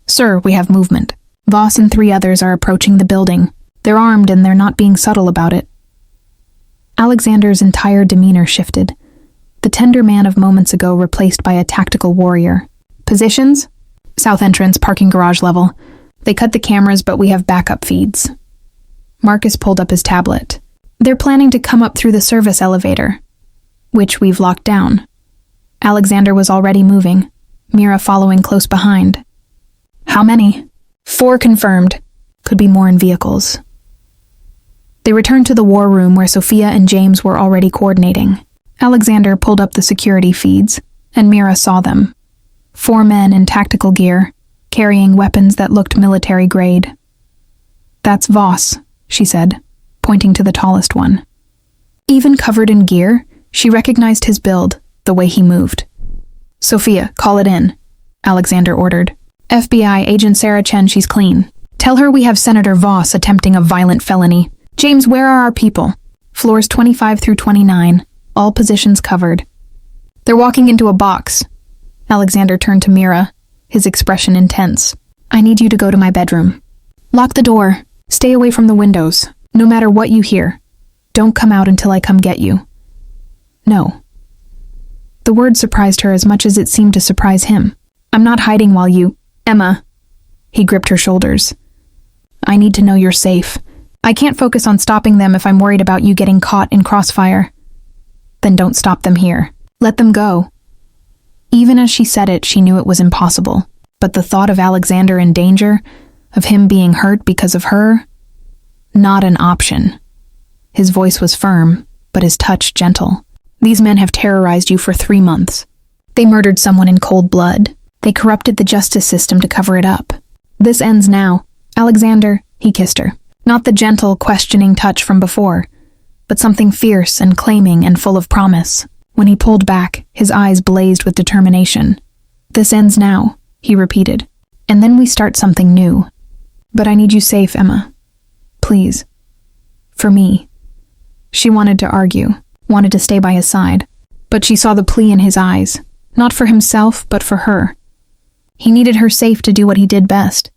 Sir, we have movement. Voss and 3 others are approaching the building. They're armed and they're not being subtle about it. Alexander's entire demeanor shifted. The tender man of moments ago replaced by a tactical warrior. Positions? South entrance, parking garage level. They cut the cameras, but we have backup feeds. Marcus pulled up his tablet. They're planning to come up through the service elevator, which we've locked down. Alexander was already moving, Mira following close behind. How many? 4 confirmed. Could be more in vehicles. They returned to the war room where Sophia and James were already coordinating. Alexander pulled up the security feeds, and Mira saw them. 4 men in tactical gear, carrying weapons that looked military grade. That's Voss, she said, pointing to the tallest one. Even covered in gear, she recognized his build, the way he moved. Sophia, call it in, Alexander ordered. FBI agent Sarah Chen, she's clean. Tell her we have Senator Voss attempting a violent felony. James, where are our people? Floors 25 through 29, all positions covered. They're walking into a box. Alexander turned to Mira, his expression intense. I need you to go to my bedroom. Lock the door. Stay away from the windows. No matter what you hear. Don't come out until I come get you. No. The word surprised her as much as it seemed to surprise him. I'm not hiding while you... Emma. He gripped her shoulders. I need to know you're safe. I can't focus on stopping them if I'm worried about you getting caught in crossfire. Then don't stop them here. Let them go. Even as she said it, she knew it was impossible. But the thought of Alexander in danger, of him being hurt because of her, not an option. His voice was firm, but his touch gentle. These men have terrorized you for 3 months. They murdered someone in cold blood. They corrupted the justice system to cover it up. This ends now. Alexander, he kissed her. Not the gentle, questioning touch from before, but something fierce and claiming and full of promise. When he pulled back, his eyes blazed with determination. This ends now, he repeated. And then we start something new. But I need you safe, Emma. Please. For me. She wanted to argue, wanted to stay by his side, but she saw the plea in his eyes, not for himself, but for her. He needed her safe to do what he did best.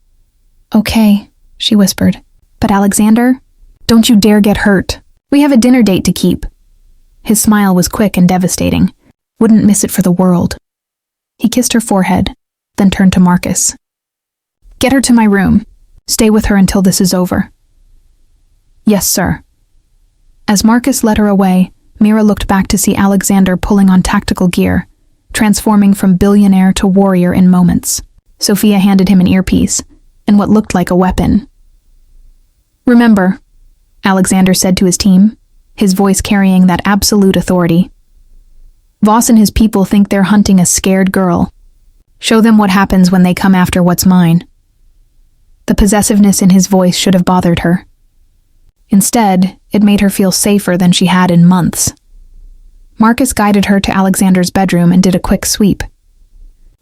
Okay, she whispered. But Alexander, don't you dare get hurt. We have a dinner date to keep. His smile was quick and devastating. Wouldn't miss it for the world. He kissed her forehead, then turned to Marcus. Get her to my room. Stay with her until this is over. Yes, sir. As Marcus led her away, Mira looked back to see Alexander pulling on tactical gear, transforming from billionaire to warrior in moments. Sophia handed him an earpiece, and what looked like a weapon. Remember, Alexander said to his team, his voice carrying that absolute authority. Voss and his people think they're hunting a scared girl. Show them what happens when they come after what's mine. The possessiveness in his voice should have bothered her. Instead, it made her feel safer than she had in months. Marcus guided her to Alexander's bedroom and did a quick sweep.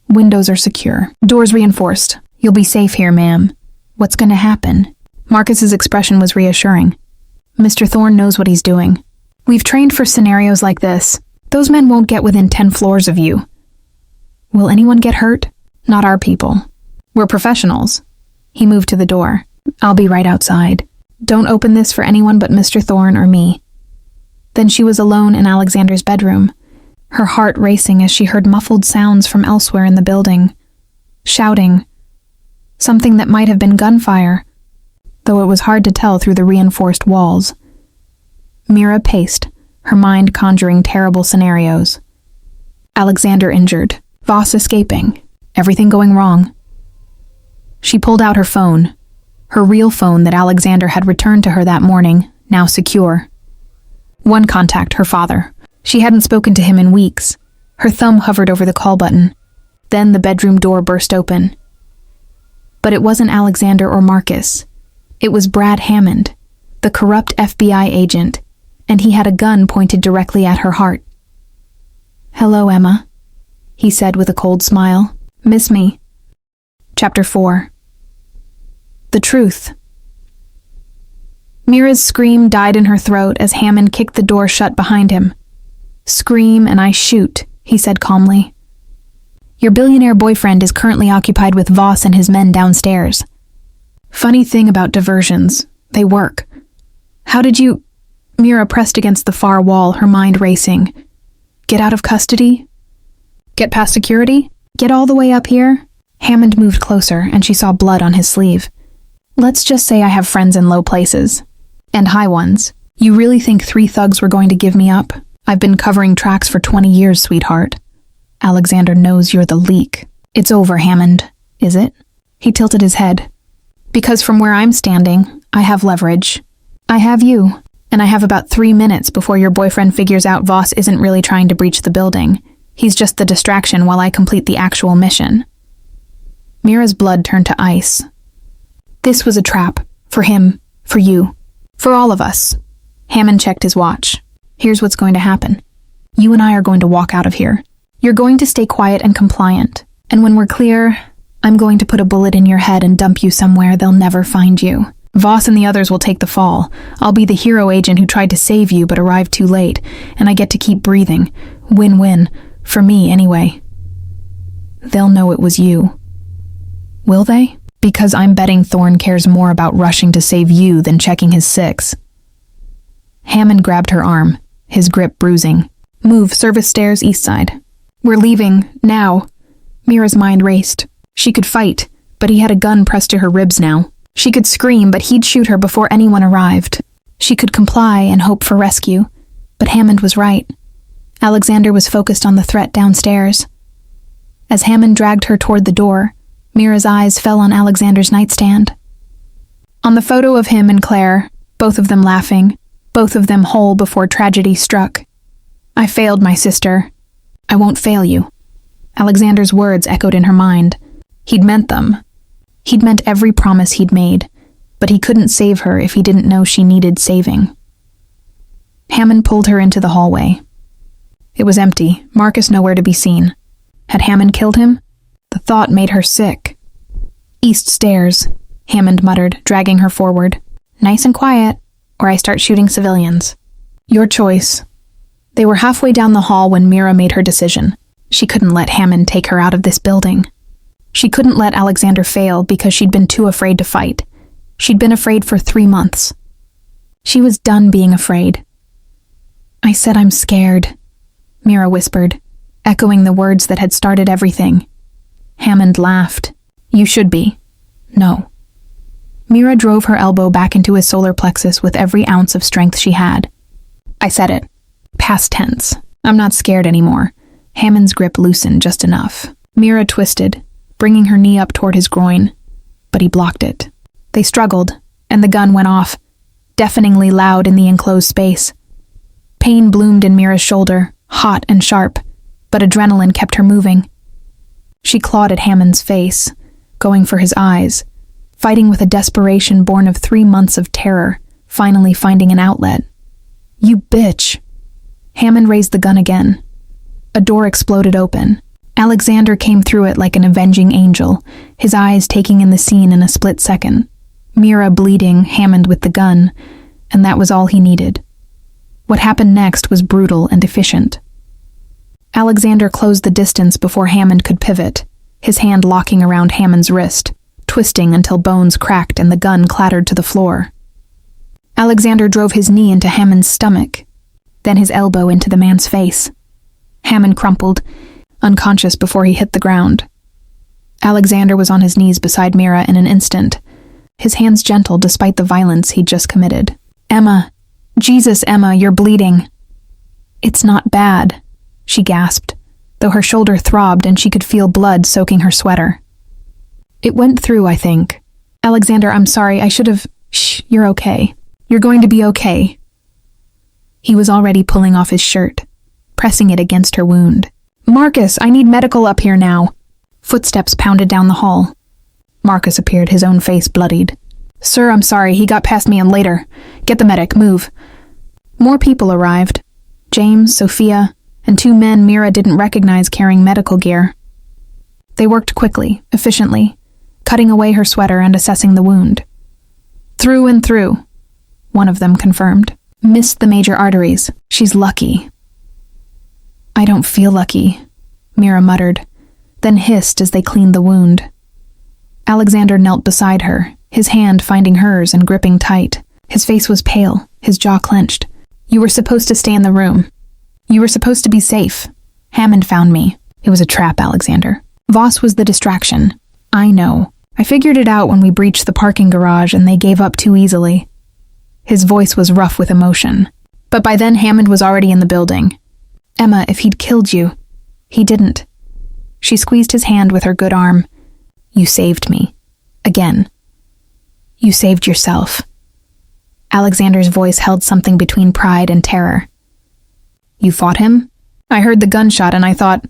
Windows are secure. Doors reinforced. You'll be safe here, ma'am. What's going to happen? Marcus's expression was reassuring. Mr. Thorne knows what he's doing. We've trained for scenarios like this. Those men won't get within 10 floors of you. Will anyone get hurt? Not our people. We're professionals. He moved to the door. I'll be right outside. Don't open this for anyone but Mr. Thorne or me. Then she was alone in Alexander's bedroom, her heart racing as she heard muffled sounds from elsewhere in the building. Shouting. Something that might have been gunfire, though it was hard to tell through the reinforced walls. Mira paced, her mind conjuring terrible scenarios. Alexander injured, Voss escaping, everything going wrong. She pulled out her phone, her real phone that Alexander had returned to her that morning, now secure. One contact, her father. She hadn't spoken to him in weeks. Her thumb hovered over the call button. Then the bedroom door burst open. But it wasn't Alexander or Marcus. It was Brad Hammond, the corrupt FBI agent, and he had a gun pointed directly at her heart. Hello, Emma, he said with a cold smile. Miss me? Chapter 4. The truth. Mira's scream died in her throat as Hammond kicked the door shut behind him. Scream and I shoot, he said calmly. Your billionaire boyfriend is currently occupied with Voss and his men downstairs. Funny thing about diversions, they work. How did you... Mira pressed against the far wall, her mind racing. Get out of custody? Get past security? Get all the way up here? Hammond moved closer, and she saw blood on his sleeve. Let's just say I have friends in low places. And high ones. You really think 3 thugs were going to give me up? I've been covering tracks for 20 years, sweetheart. Alexander knows you're the leak. It's over, Hammond. Is it? He tilted his head. Because from where I'm standing, I have leverage. I have you, and I have about 3 minutes before your boyfriend figures out Voss isn't really trying to breach the building. He's just the distraction while I complete the actual mission. Mira's blood turned to ice. This was a trap. For him. For you. For all of us. Hammond checked his watch. Here's what's going to happen. You and I are going to walk out of here. You're going to stay quiet and compliant. And when we're clear, I'm going to put a bullet in your head and dump you somewhere they'll never find you. Voss and the others will take the fall. I'll be the hero agent who tried to save you but arrived too late, and I get to keep breathing. Win-win. For me, anyway. They'll know it was you. Will they? Because I'm betting Thorne cares more about rushing to save you than checking his 6. Hammond grabbed her arm, his grip bruising. Move, service stairs, east side. We're leaving, now. Mira's mind raced. She could fight, but he had a gun pressed to her ribs now. She could scream, but he'd shoot her before anyone arrived. She could comply and hope for rescue, but Hammond was right. Alexander was focused on the threat downstairs. As Hammond dragged her toward the door, Mira's eyes fell on Alexander's nightstand. On the photo of him and Claire, both of them laughing, both of them whole before tragedy struck. I failed my sister. I won't fail you. Alexander's words echoed in her mind. He'd meant them. He'd meant every promise he'd made, but he couldn't save her if he didn't know she needed saving. Hammond pulled her into the hallway. It was empty, Marcus nowhere to be seen. Had Hammond killed him? The thought made her sick. East stairs, Hammond muttered, dragging her forward. Nice and quiet, or I start shooting civilians. Your choice. They were halfway down the hall when Mira made her decision. She couldn't let Hammond take her out of this building. She couldn't let Alexander fail because she'd been too afraid to fight. She'd been afraid for 3 months. She was done being afraid. I said I'm scared, Mira whispered, echoing the words that had started everything. Hammond laughed. You should be. No. Mira drove her elbow back into his solar plexus with every ounce of strength she had. I said it. Past tense. I'm not scared anymore. Hammond's grip loosened just enough. Mira twisted, bringing her knee up toward his groin, but he blocked it. They struggled, and the gun went off, deafeningly loud in the enclosed space. Pain bloomed in Mira's shoulder, hot and sharp, but adrenaline kept her moving. She clawed at Hammond's face, going for his eyes, fighting with a desperation born of 3 months of terror, finally finding an outlet. You bitch! Hammond raised the gun again. A door exploded open. Alexander came through it like an avenging angel, his eyes taking in the scene in a split second. Mira bleeding, Hammond with the gun, and that was all he needed. What happened next was brutal and efficient. Alexander closed the distance before Hammond could pivot, his hand locking around Hammond's wrist, twisting until bones cracked and the gun clattered to the floor. Alexander drove his knee into Hammond's stomach, then his elbow into the man's face. Hammond crumpled, unconscious before he hit the ground. Alexander was on his knees beside Mira in an instant, his hands gentle despite the violence he'd just committed. Emma! Jesus, Emma, you're bleeding. It's not bad, she gasped, though her shoulder throbbed and she could feel blood soaking her sweater. It went through, I think. Alexander, I'm sorry, I should have... Shh, you're okay. You're going to be okay. He was already pulling off his shirt, pressing it against her wound. Marcus, I need medical up here now. Footsteps pounded down the hall. Marcus appeared, his own face bloodied. Sir, I'm sorry, he got past me and later. Get the medic, move. More people arrived. James, Sophia, and 2 men Mira didn't recognize carrying medical gear. They worked quickly, efficiently, cutting away her sweater and assessing the wound. Through and through, one of them confirmed. Missed the major arteries. She's lucky. I don't feel lucky, Mira muttered, then hissed as they cleaned the wound. Alexander knelt beside her, his hand finding hers and gripping tight. His face was pale, his jaw clenched. You were supposed to stay in the room. You were supposed to be safe. Hammond found me. It was a trap, Alexander. Voss was the distraction, I know. I figured it out when we breached the parking garage and they gave up too easily. His voice was rough with emotion. But by then Hammond was already in the building. Emma, if he'd killed you. He didn't. She squeezed his hand with her good arm. You saved me. Again. You saved yourself. Alexander's voice held something between pride and terror. You fought him? I heard the gunshot and I thought...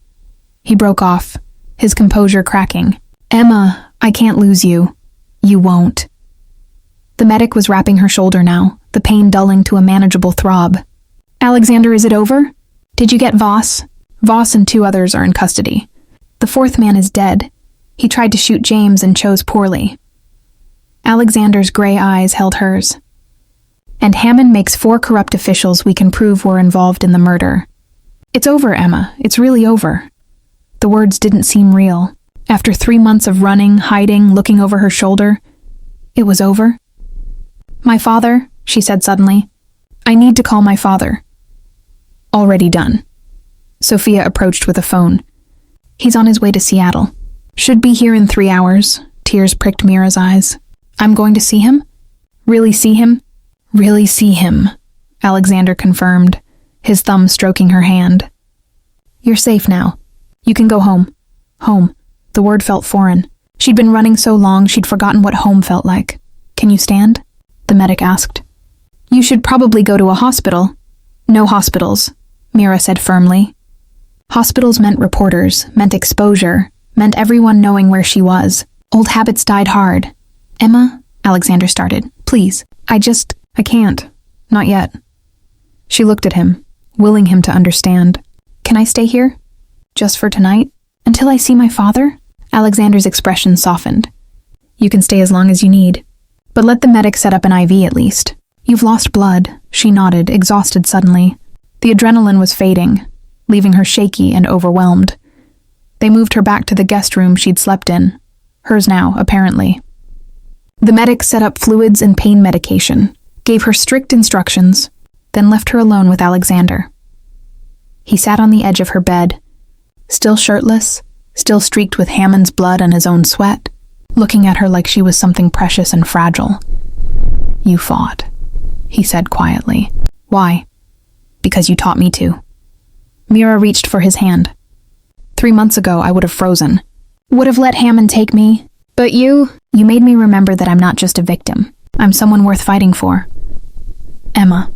He broke off, his composure cracking. Emma, I can't lose you. You won't. The medic was wrapping her shoulder now, the pain dulling to a manageable throb. Alexander, is it over? Did you get Voss? Voss and 2 others are in custody. The 4th man is dead. He tried to shoot James and chose poorly. Alexander's gray eyes held hers. And Hammond makes 4 corrupt officials we can prove were involved in the murder. It's over, Emma. It's really over. The words didn't seem real. After 3 months of running, hiding, looking over her shoulder, it was over. My father, she said suddenly. I need to call my father. Already done. Sophia approached with a phone. He's on his way to Seattle. Should be here in 3 hours. Tears pricked Mira's eyes. I'm going to see him? Really see him? Really see him, Alexander confirmed, his thumb stroking her hand. You're safe now. You can go home. Home. The word felt foreign. She'd been running so long she'd forgotten what home felt like. Can you stand? The medic asked. You should probably go to a hospital. No hospitals, Mira said firmly. Hospitals meant reporters, meant exposure, meant everyone knowing where she was. Old habits died hard. Emma, Alexander started. Please, I can't. Not yet. She looked at him, willing him to understand. Can I stay here? Just for tonight? Until I see my father? Alexander's expression softened. You can stay as long as you need. But let the medic set up an IV at least. You've lost blood, she nodded, exhausted suddenly. The adrenaline was fading, leaving her shaky and overwhelmed. They moved her back to the guest room she'd slept in. Hers now, apparently. The medic set up fluids and pain medication, gave her strict instructions, then left her alone with Alexander. He sat on the edge of her bed, still shirtless, still streaked with Hammond's blood and his own sweat, looking at her like she was something precious and fragile. You fought, he said quietly. Why? Because you taught me to. Mira reached for his hand. 3 months ago, I would have frozen. Would have let Hammond take me. But you made me remember that I'm not just a victim. I'm someone worth fighting for. Emma.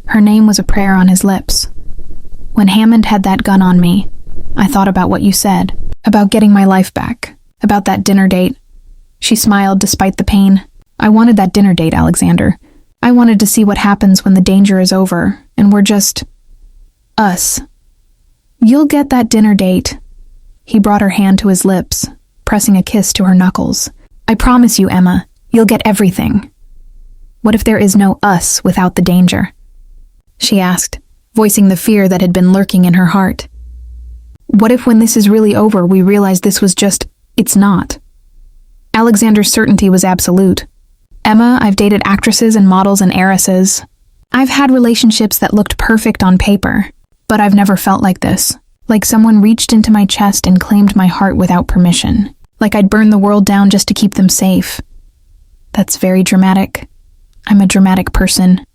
Her name was a prayer on his lips. When Hammond had that gun on me, I thought about what you said, about getting my life back, about that dinner date. She smiled despite the pain. I wanted that dinner date, Alexander. I wanted to see what happens when the danger is over, and we're just... us. You'll get that dinner date. He brought her hand to his lips, pressing a kiss to her knuckles. I promise you, Emma, you'll get everything. What if there is no us without the danger? She asked, voicing the fear that had been lurking in her heart. What if when this is really over we realize this was just... it's not? Alexander's certainty was absolute. Emma, I've dated actresses and models and heiresses. I've had relationships that looked perfect on paper, but I've never felt like this. Like someone reached into my chest and claimed my heart without permission. Like I'd burn the world down just to keep them safe. That's very dramatic. I'm a dramatic person.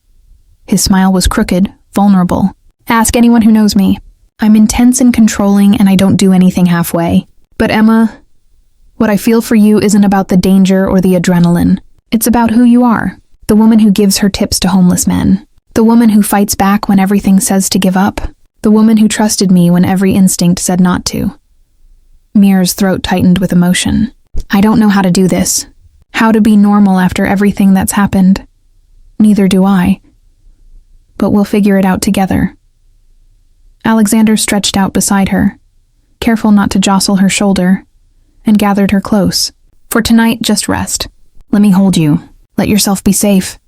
His smile was crooked, vulnerable. Ask anyone who knows me. I'm intense and controlling, and I don't do anything halfway. But Emma, what I feel for you isn't about the danger or the adrenaline. It's about who you are. The woman who gives her tips to homeless men. The woman who fights back when everything says to give up. The woman who trusted me when every instinct said not to. Mira's throat tightened with emotion. I don't know how to do this. How to be normal after everything that's happened. Neither do I. But we'll figure it out together. Alexander stretched out beside her, careful not to jostle her shoulder, and gathered her close. For tonight, just rest. Let me hold you. Let yourself be safe.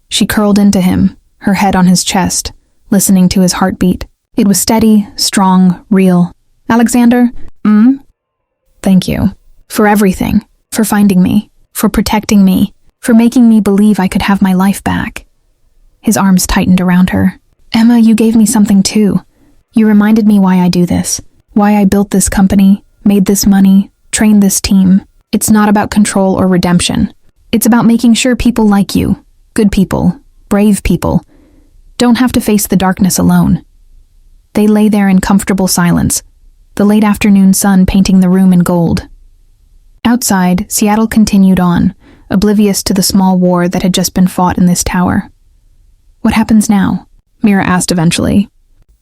She curled into him, her head on his chest, listening to his heartbeat. It was steady, strong, real. Alexander, Thank you. For everything. For finding me. For protecting me. For making me believe I could have my life back. His arms tightened around her. Emma, you gave me something too. You reminded me why I do this. Why I built this company, made this money, train this team. It's not about control or redemption. It's about making sure people like you, good people, brave people, don't have to face the darkness alone. They lay there in comfortable silence, the late afternoon sun painting the room in gold. Outside, Seattle continued on, oblivious to the small war that had just been fought in this tower. What happens now? Mira asked eventually.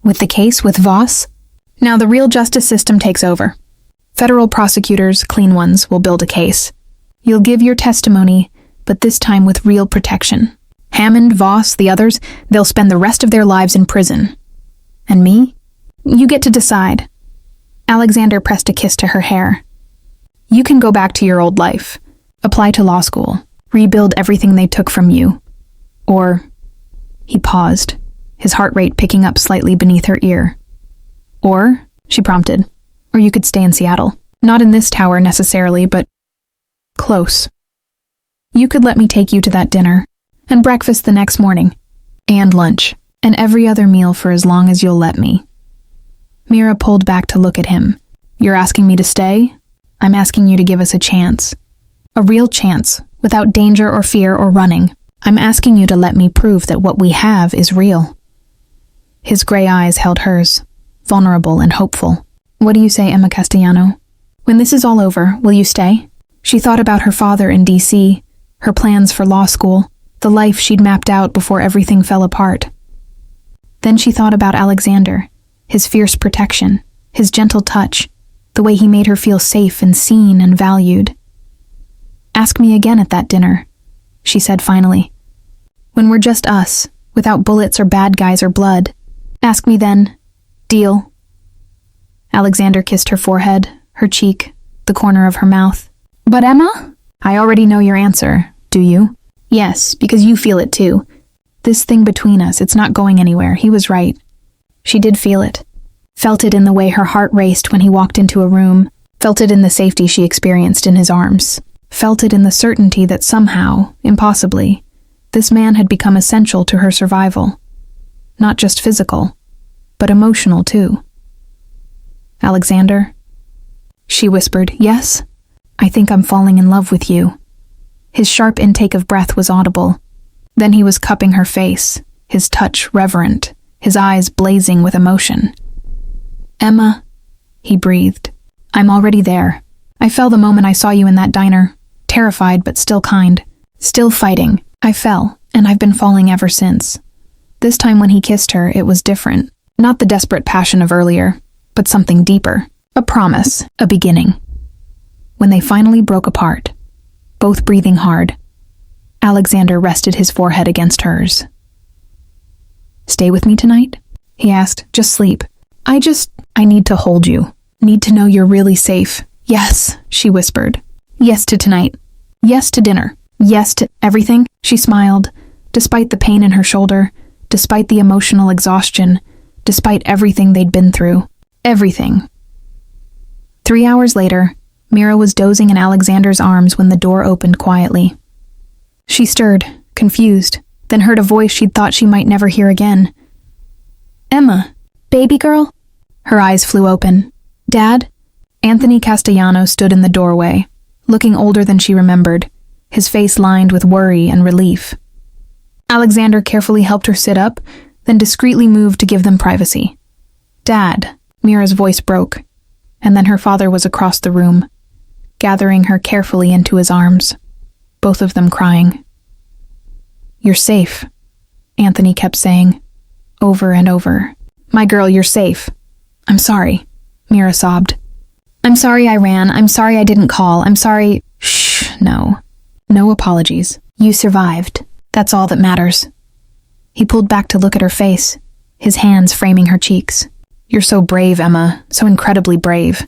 With the case with Voss? Now the real justice system takes over. Federal prosecutors, clean ones, will build a case. You'll give your testimony, but this time with real protection. Hammond, Voss, the others, they'll spend the rest of their lives in prison. And me? You get to decide. Alexander pressed a kiss to her hair. You can go back to your old life, apply to law school, rebuild everything they took from you. Or, he paused, his heart rate picking up slightly beneath her ear. Or, she prompted, or you could stay in Seattle. Not in this tower necessarily, but close. You could let me take you to that dinner, and breakfast the next morning, and lunch, and every other meal for as long as you'll let me. Mira pulled back to look at him. You're asking me to stay? I'm asking you to give us a chance. A real chance, without danger or fear or running. I'm asking you to let me prove that what we have is real. His gray eyes held hers, vulnerable and hopeful. What do you say, Emma Castellano? When this is all over, will you stay? She thought about her father in D.C., her plans for law school, the life she'd mapped out before everything fell apart. Then she thought about Alexander, his fierce protection, his gentle touch, the way he made her feel safe and seen and valued. Ask me again at that dinner, she said finally. When we're just us, without bullets or bad guys or blood. Ask me then. Deal? Alexander kissed her forehead, her cheek, the corner of her mouth. But Emma? I already know your answer, do you? Yes, because you feel it too. This thing between us, it's not going anywhere. He was right. She did feel it. Felt it in the way her heart raced when he walked into a room. Felt it in the safety she experienced in his arms. Felt it in the certainty that somehow, impossibly, this man had become essential to her survival. Not just physical, but emotional too. Alexander? She whispered, yes? I think I'm falling in love with you. His sharp intake of breath was audible. Then he was cupping her face, his touch reverent, his eyes blazing with emotion. Emma, he breathed. I'm already there. I fell the moment I saw you in that diner, terrified but still kind, still fighting. I fell, and I've been falling ever since. This time when he kissed her, it was different. Not the desperate passion of earlier, but something deeper. A promise, a beginning. When they finally broke apart, both breathing hard, Alexander rested his forehead against hers. Stay with me tonight? He asked. Just sleep. I need to hold you. Need to know you're really safe. Yes, she whispered. Yes to tonight. Yes to dinner. Yes to everything. She smiled, despite the pain in her shoulder, despite the emotional exhaustion, despite everything they'd been through. Everything. 3 hours later, Mira was dozing in Alexander's arms when the door opened quietly. She stirred, confused, then heard a voice she'd thought she might never hear again. Emma, baby girl? Her eyes flew open. Dad? Anthony Castellano stood in the doorway, looking older than she remembered, his face lined with worry and relief. Alexander carefully helped her sit up, then discreetly moved to give them privacy. Dad, Mira's voice broke, and then her father was across the room, gathering her carefully into his arms, both of them crying. You're safe, Anthony kept saying, over and over. My girl, you're safe. I'm sorry, Mira sobbed. I'm sorry I ran. I'm sorry I didn't call. I'm sorry. Shh, no. No apologies. You survived. That's all that matters. He pulled back to look at her face, his hands framing her cheeks. You're so brave, Emma. So incredibly brave.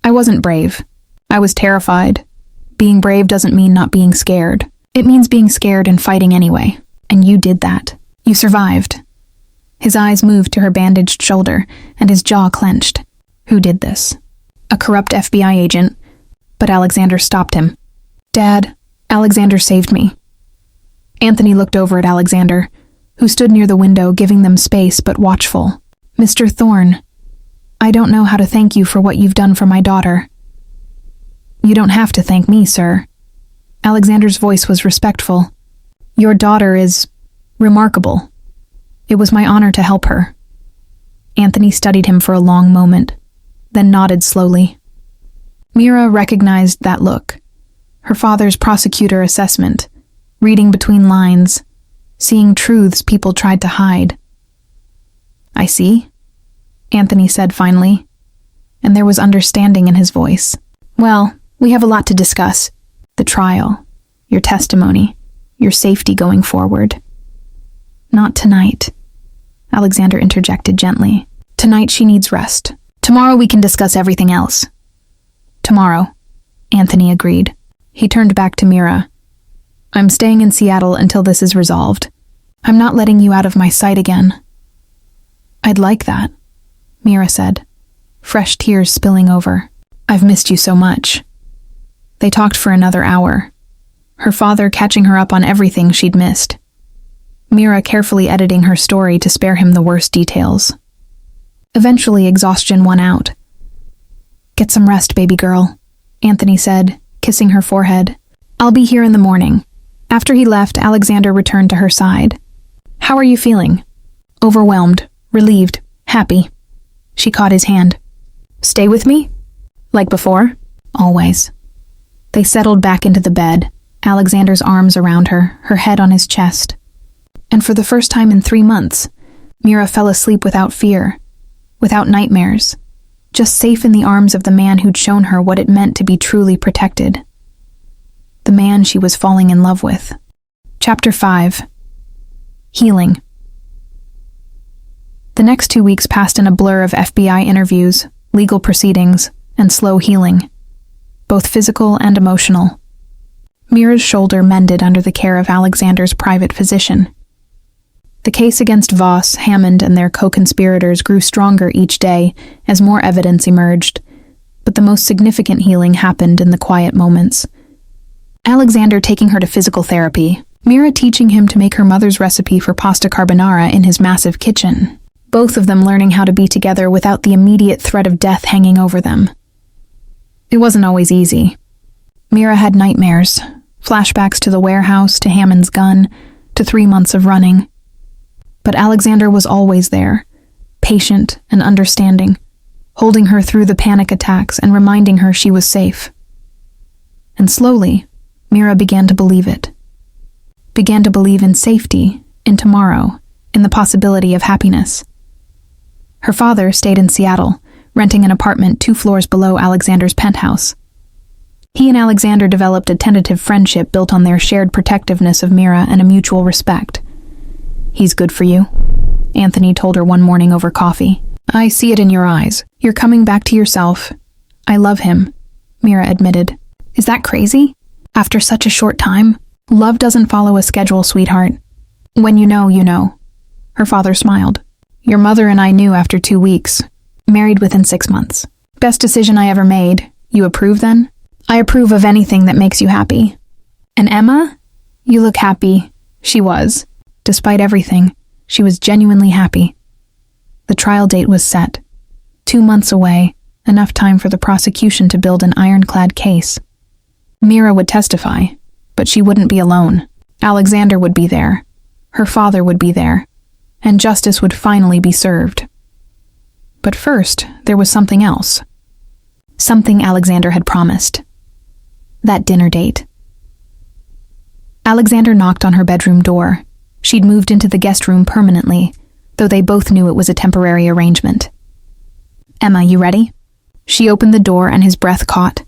I wasn't brave. I was terrified. Being brave doesn't mean not being scared. It means being scared and fighting anyway. And you did that. You survived. His eyes moved to her bandaged shoulder, and his jaw clenched. Who did this? A corrupt FBI agent. But Alexander stopped him. Dad, Alexander saved me. Anthony looked over at Alexander, who stood near the window, giving them space but watchful. Mr. Thorne, I don't know how to thank you for what you've done for my daughter. You don't have to thank me, sir. Alexander's voice was respectful. Your daughter is remarkable. It was my honor to help her. Anthony studied him for a long moment, then nodded slowly. Mira recognized that look. Her father's prosecutor assessment, reading between lines, seeing truths people tried to hide. I see, Anthony said finally, and there was understanding in his voice. Well, we have a lot to discuss. The trial, your testimony, your safety going forward. Not tonight, Alexander interjected gently. Tonight she needs rest. Tomorrow we can discuss everything else. Tomorrow, Anthony agreed. He turned back to Mira. I'm staying in Seattle until this is resolved. I'm not letting you out of my sight again. I'd like that, Mira said, fresh tears spilling over. I've missed you so much. They talked for another hour, her father catching her up on everything she'd missed. Mira carefully editing her story to spare him the worst details. Eventually, exhaustion won out. Get some rest, baby girl, Anthony said, kissing her forehead. I'll be here in the morning. After he left, Alexander returned to her side. How are you feeling? Overwhelmed, relieved, happy. She caught his hand. Stay with me? Like before? Always. They settled back into the bed, Alexander's arms around her, her head on his chest. And for the first time in 3 months, Mira fell asleep without fear, without nightmares, just safe in the arms of the man who'd shown her what it meant to be truly protected. The man she was falling in love with. Chapter 5. Healing. The next 2 weeks passed in a blur of FBI interviews, legal proceedings, and slow healing, both physical and emotional. Mira's shoulder mended under the care of Alexander's private physician. The case against Voss, Hammond, and their co-conspirators grew stronger each day as more evidence emerged, but the most significant healing happened in the quiet moments. Alexander taking her to physical therapy, Mira teaching him to make her mother's recipe for pasta carbonara in his massive kitchen, both of them learning how to be together without the immediate threat of death hanging over them. It wasn't always easy. Mira had nightmares, flashbacks to the warehouse, to Hammond's gun, to 3 months of running. But Alexander was always there, patient and understanding, holding her through the panic attacks and reminding her she was safe. And slowly, Mira began to believe it. Began to believe in safety, in tomorrow, in the possibility of happiness. Her father stayed in Seattle, renting an apartment 2 floors below Alexander's penthouse. He and Alexander developed a tentative friendship built on their shared protectiveness of Mira and a mutual respect. He's good for you, Anthony told her one morning over coffee. I see it in your eyes. You're coming back to yourself. I love him, Mira admitted. Is that crazy? After such a short time? Love doesn't follow a schedule, sweetheart. When you know, you know. Her father smiled. Your mother and I knew after 2 weeks. Married within 6 months. Best decision I ever made. You approve then? I approve of anything that makes you happy. And Emma? You look happy. She was. Despite everything, she was genuinely happy. The trial date was set. 2 months away, enough time for the prosecution to build an ironclad case. Mira would testify, but she wouldn't be alone. Alexander would be there. Her father would be there. And justice would finally be served. But first, there was something else. Something Alexander had promised. That dinner date. Alexander knocked on her bedroom door. She'd moved into the guest room permanently, though they both knew it was a temporary arrangement. Emma, you ready? She opened the door and his breath caught.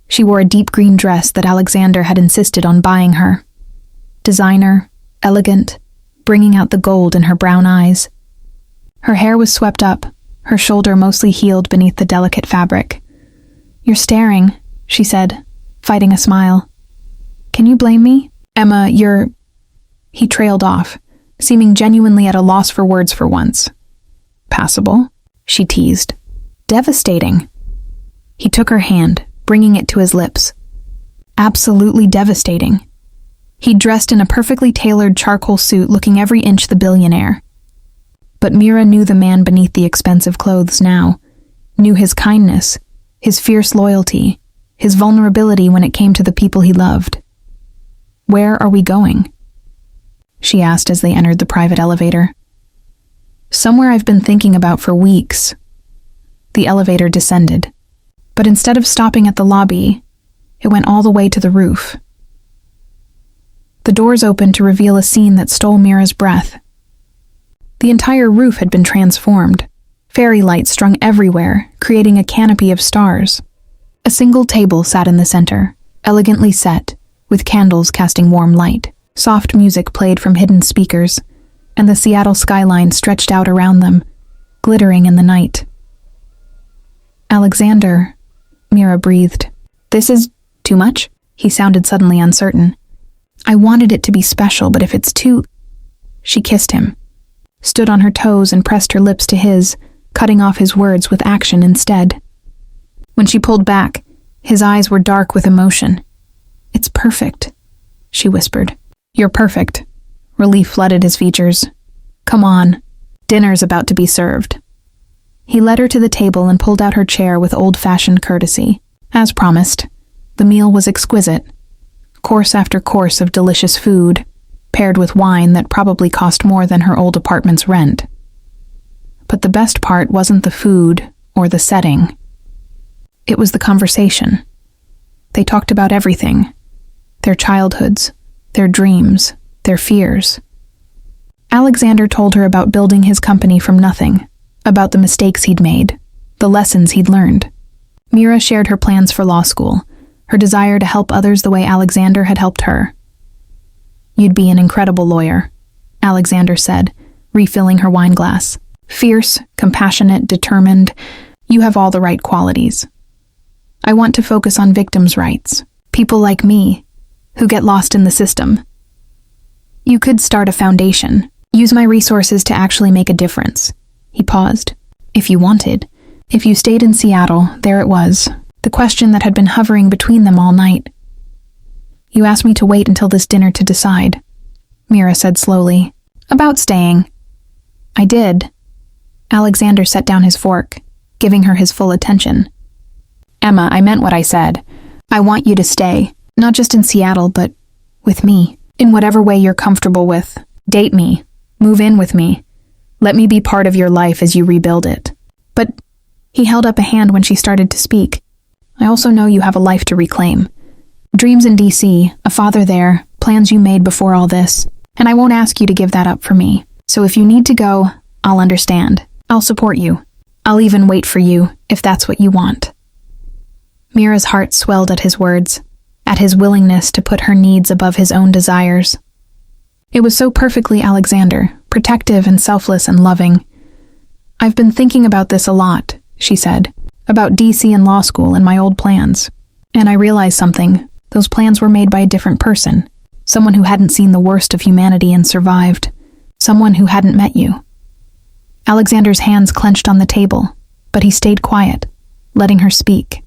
She wore a deep green dress that Alexander had insisted on buying her. Designer, elegant, bringing out the gold in her brown eyes. Her hair was swept up, her shoulder mostly healed beneath the delicate fabric. You're staring, she said, fighting a smile. Can you blame me? Emma, you're... He trailed off, seeming genuinely at a loss for words for once. Passable, she teased. Devastating. He took her hand, bringing it to his lips. Absolutely devastating. He dressed in a perfectly tailored charcoal suit looking every inch the billionaire. But Mira knew the man beneath the expensive clothes now, knew his kindness, his fierce loyalty, his vulnerability when it came to the people he loved. "Where are we going?" she asked as they entered the private elevator. "Somewhere I've been thinking about for weeks." The elevator descended, but instead of stopping at the lobby, it went all the way to the roof. The doors opened to reveal a scene that stole Mira's breath. The entire roof had been transformed, fairy lights strung everywhere, creating a canopy of stars. A single table sat in the center, elegantly set, with candles casting warm light. Soft music played from hidden speakers, and the Seattle skyline stretched out around them, glittering in the night. "Alexander," Mira breathed. "This is too much?" He sounded suddenly uncertain. "I wanted it to be special, but if it's too—" She kissed him, stood on her toes and pressed her lips to his, cutting off his words with action instead. When she pulled back, his eyes were dark with emotion. "It's perfect," she whispered. "You're perfect." Relief flooded his features. "Come on, dinner's about to be served." He led her to the table and pulled out her chair with old-fashioned courtesy. As promised, the meal was exquisite. Course after course of delicious food, paired with wine that probably cost more than her old apartment's rent. But the best part wasn't the food or the setting. It was the conversation. They talked about everything. Their childhoods, their dreams, their fears. Alexander told her about building his company from nothing, about the mistakes he'd made, the lessons he'd learned. Mira shared her plans for law school, her desire to help others the way Alexander had helped her. "You'd be an incredible lawyer," Alexander said, refilling her wine glass. "Fierce, compassionate, determined. You have all the right qualities. I want to focus on victims' rights, people like me, who get lost in the system. You could start a foundation, use my resources to actually make a difference." He paused. "If you wanted. If you stayed in Seattle, there it was, the question that had been hovering between them all night. You asked me to wait until this dinner to decide," Mira said slowly. "About staying." "I did." Alexander set down his fork, giving her his full attention. "Emma, I meant what I said. I want you to stay, not just in Seattle, but with me, in whatever way you're comfortable with. Date me, move in with me. Let me be part of your life as you rebuild it. But," he held up a hand when she started to speak, "I also know you have a life to reclaim. Dreams in DC, a father there, plans you made before all this, and I won't ask you to give that up for me. So if you need to go, I'll understand. I'll support you. I'll even wait for you, if that's what you want." Mira's heart swelled at his words, at his willingness to put her needs above his own desires. It was so perfectly Alexander, protective and selfless and loving. "I've been thinking about this a lot," she said, "about DC and law school and my old plans. And I realized something. Those plans were made by a different person, someone who hadn't seen the worst of humanity and survived, someone who hadn't met you." Alexander's hands clenched on the table, but he stayed quiet, letting her speak.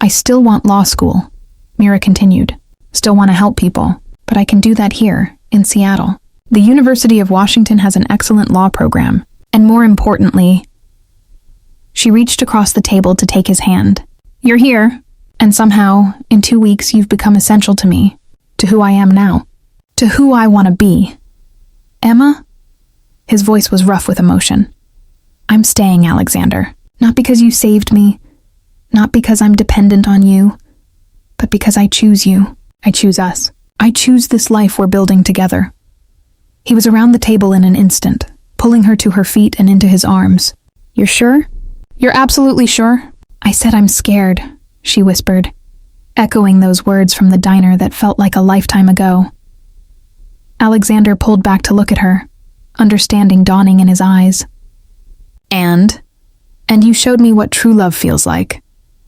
"I still want law school," Mira continued. "Still want to help people, but I can do that here, in Seattle. The University of Washington has an excellent law program, and more importantly—" She reached across the table to take his hand. "You're here, and somehow, in 2 weeks, you've become essential to me, to who I am now, to who I want to be." "Emma?" His voice was rough with emotion. "I'm staying, Alexander. Not because you saved me, not because I'm dependent on you, but because I choose you. I choose us. I choose this life we're building together." He was around the table in an instant, pulling her to her feet and into his arms. "You're sure? You're absolutely sure?" "I said I'm scared," she whispered, echoing those words from the diner that felt like a lifetime ago. Alexander pulled back to look at her, understanding dawning in his eyes. And you showed me what true love feels like.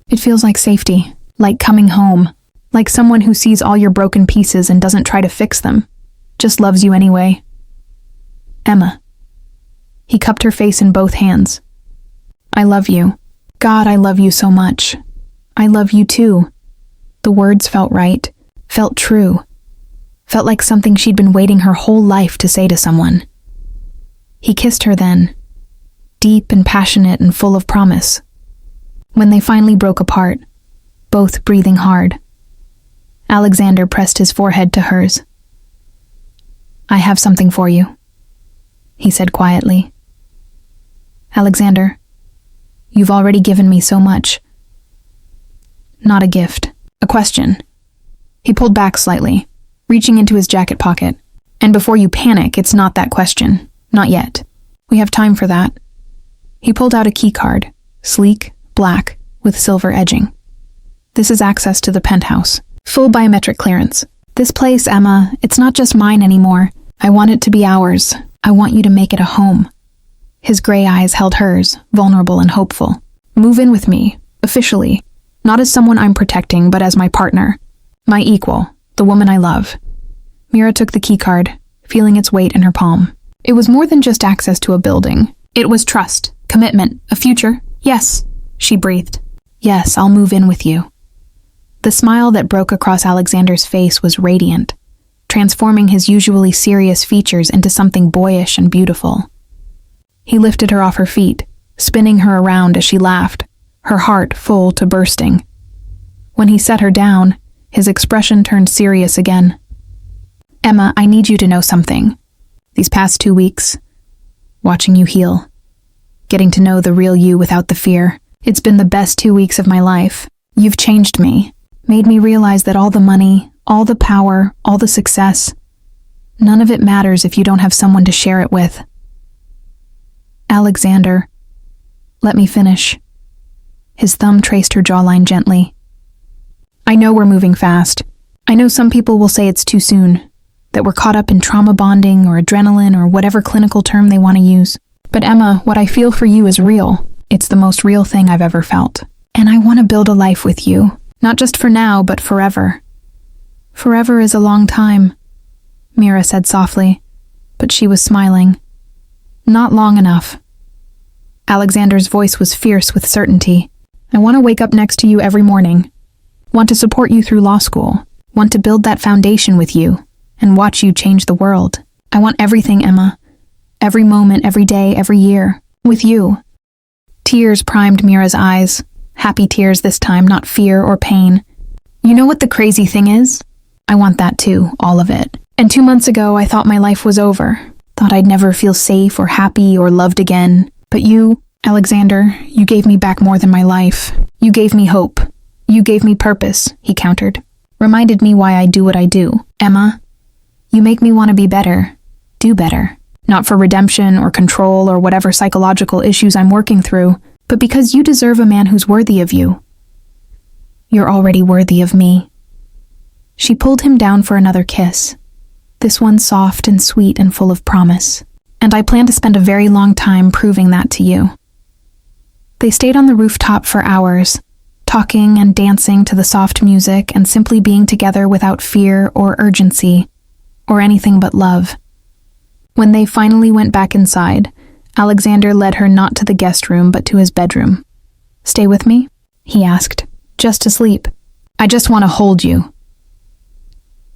It feels like safety, like coming home, like someone who sees all your broken pieces and doesn't try to fix them, just loves you anyway." "Emma." He cupped her face in both hands. "I love you. God, I love you so much. I love you too." The words felt right, felt true, felt like something she'd been waiting her whole life to say to someone. He kissed her then, deep and passionate and full of promise. When they finally broke apart, both breathing hard. Alexander pressed his forehead to hers. "I have something for you," he said quietly. "Alexander, you've already given me so much." "Not a gift, a question." He pulled back slightly, reaching into his jacket pocket. "And before you panic, it's not that question. Not yet. We have time for that." He pulled out a key card, sleek, black, with silver edging. "This is access to the penthouse. Full biometric clearance. This place, Emma, it's not just mine anymore. I want it to be ours. I want you to make it a home." His gray eyes held hers, vulnerable and hopeful. "Move in with me, officially. Not as someone I'm protecting, but as my partner. My equal, the woman I love." Mira took the key card, feeling its weight in her palm. It was more than just access to a building. It was trust, commitment, a future. "Yes," she breathed. "Yes, I'll move in with you." The smile that broke across Alexander's face was radiant, transforming his usually serious features into something boyish and beautiful. He lifted her off her feet, spinning her around as she laughed, her heart full to bursting. When he set her down, his expression turned serious again. "Emma, I need you to know something. These past 2 weeks, watching you heal, getting to know the real you without the fear, it's been the best 2 weeks of my life. You've changed me, made me realize that all the money, all the power, all the success, none of it matters if you don't have someone to share it with." "Alexander, let me finish." His thumb traced her jawline gently. "I know we're moving fast. I know some people will say it's too soon, that we're caught up in trauma bonding or adrenaline or whatever clinical term they want to use. But Emma, what I feel for you is real. It's the most real thing I've ever felt. And I want to build a life with you, not just for now, but forever." "Forever is a long time," Mira said softly, but she was smiling. "Not long enough." Alexander's voice was fierce with certainty. "I want to wake up next to you every morning. Want to support you through law school. Want to build that foundation with you and watch you change the world. I want everything, Emma. Every moment, every day, every year. With you." Tears primed Mira's eyes. Happy tears this time, not fear or pain. "You know what the crazy thing is? I want that too, all of it. And 2 months ago, I thought my life was over. Thought I'd never feel safe or happy or loved again. But you, Alexander, you gave me back more than my life. You gave me hope. You gave me purpose," he countered. "Reminded me why I do what I do. Emma, you make me want to be better. Do better. Not for redemption or control or whatever psychological issues I'm working through, but because you deserve a man who's worthy of you. You're already worthy of me." She pulled him down for another kiss, this one soft and sweet and full of promise. "And I plan to spend a very long time proving that to you." They stayed on the rooftop for hours, talking and dancing to the soft music and simply being together without fear or urgency, or anything but love. When they finally went back inside, Alexander led her not to the guest room but to his bedroom. "Stay with me?" he asked. "Just to sleep. I just want to hold you."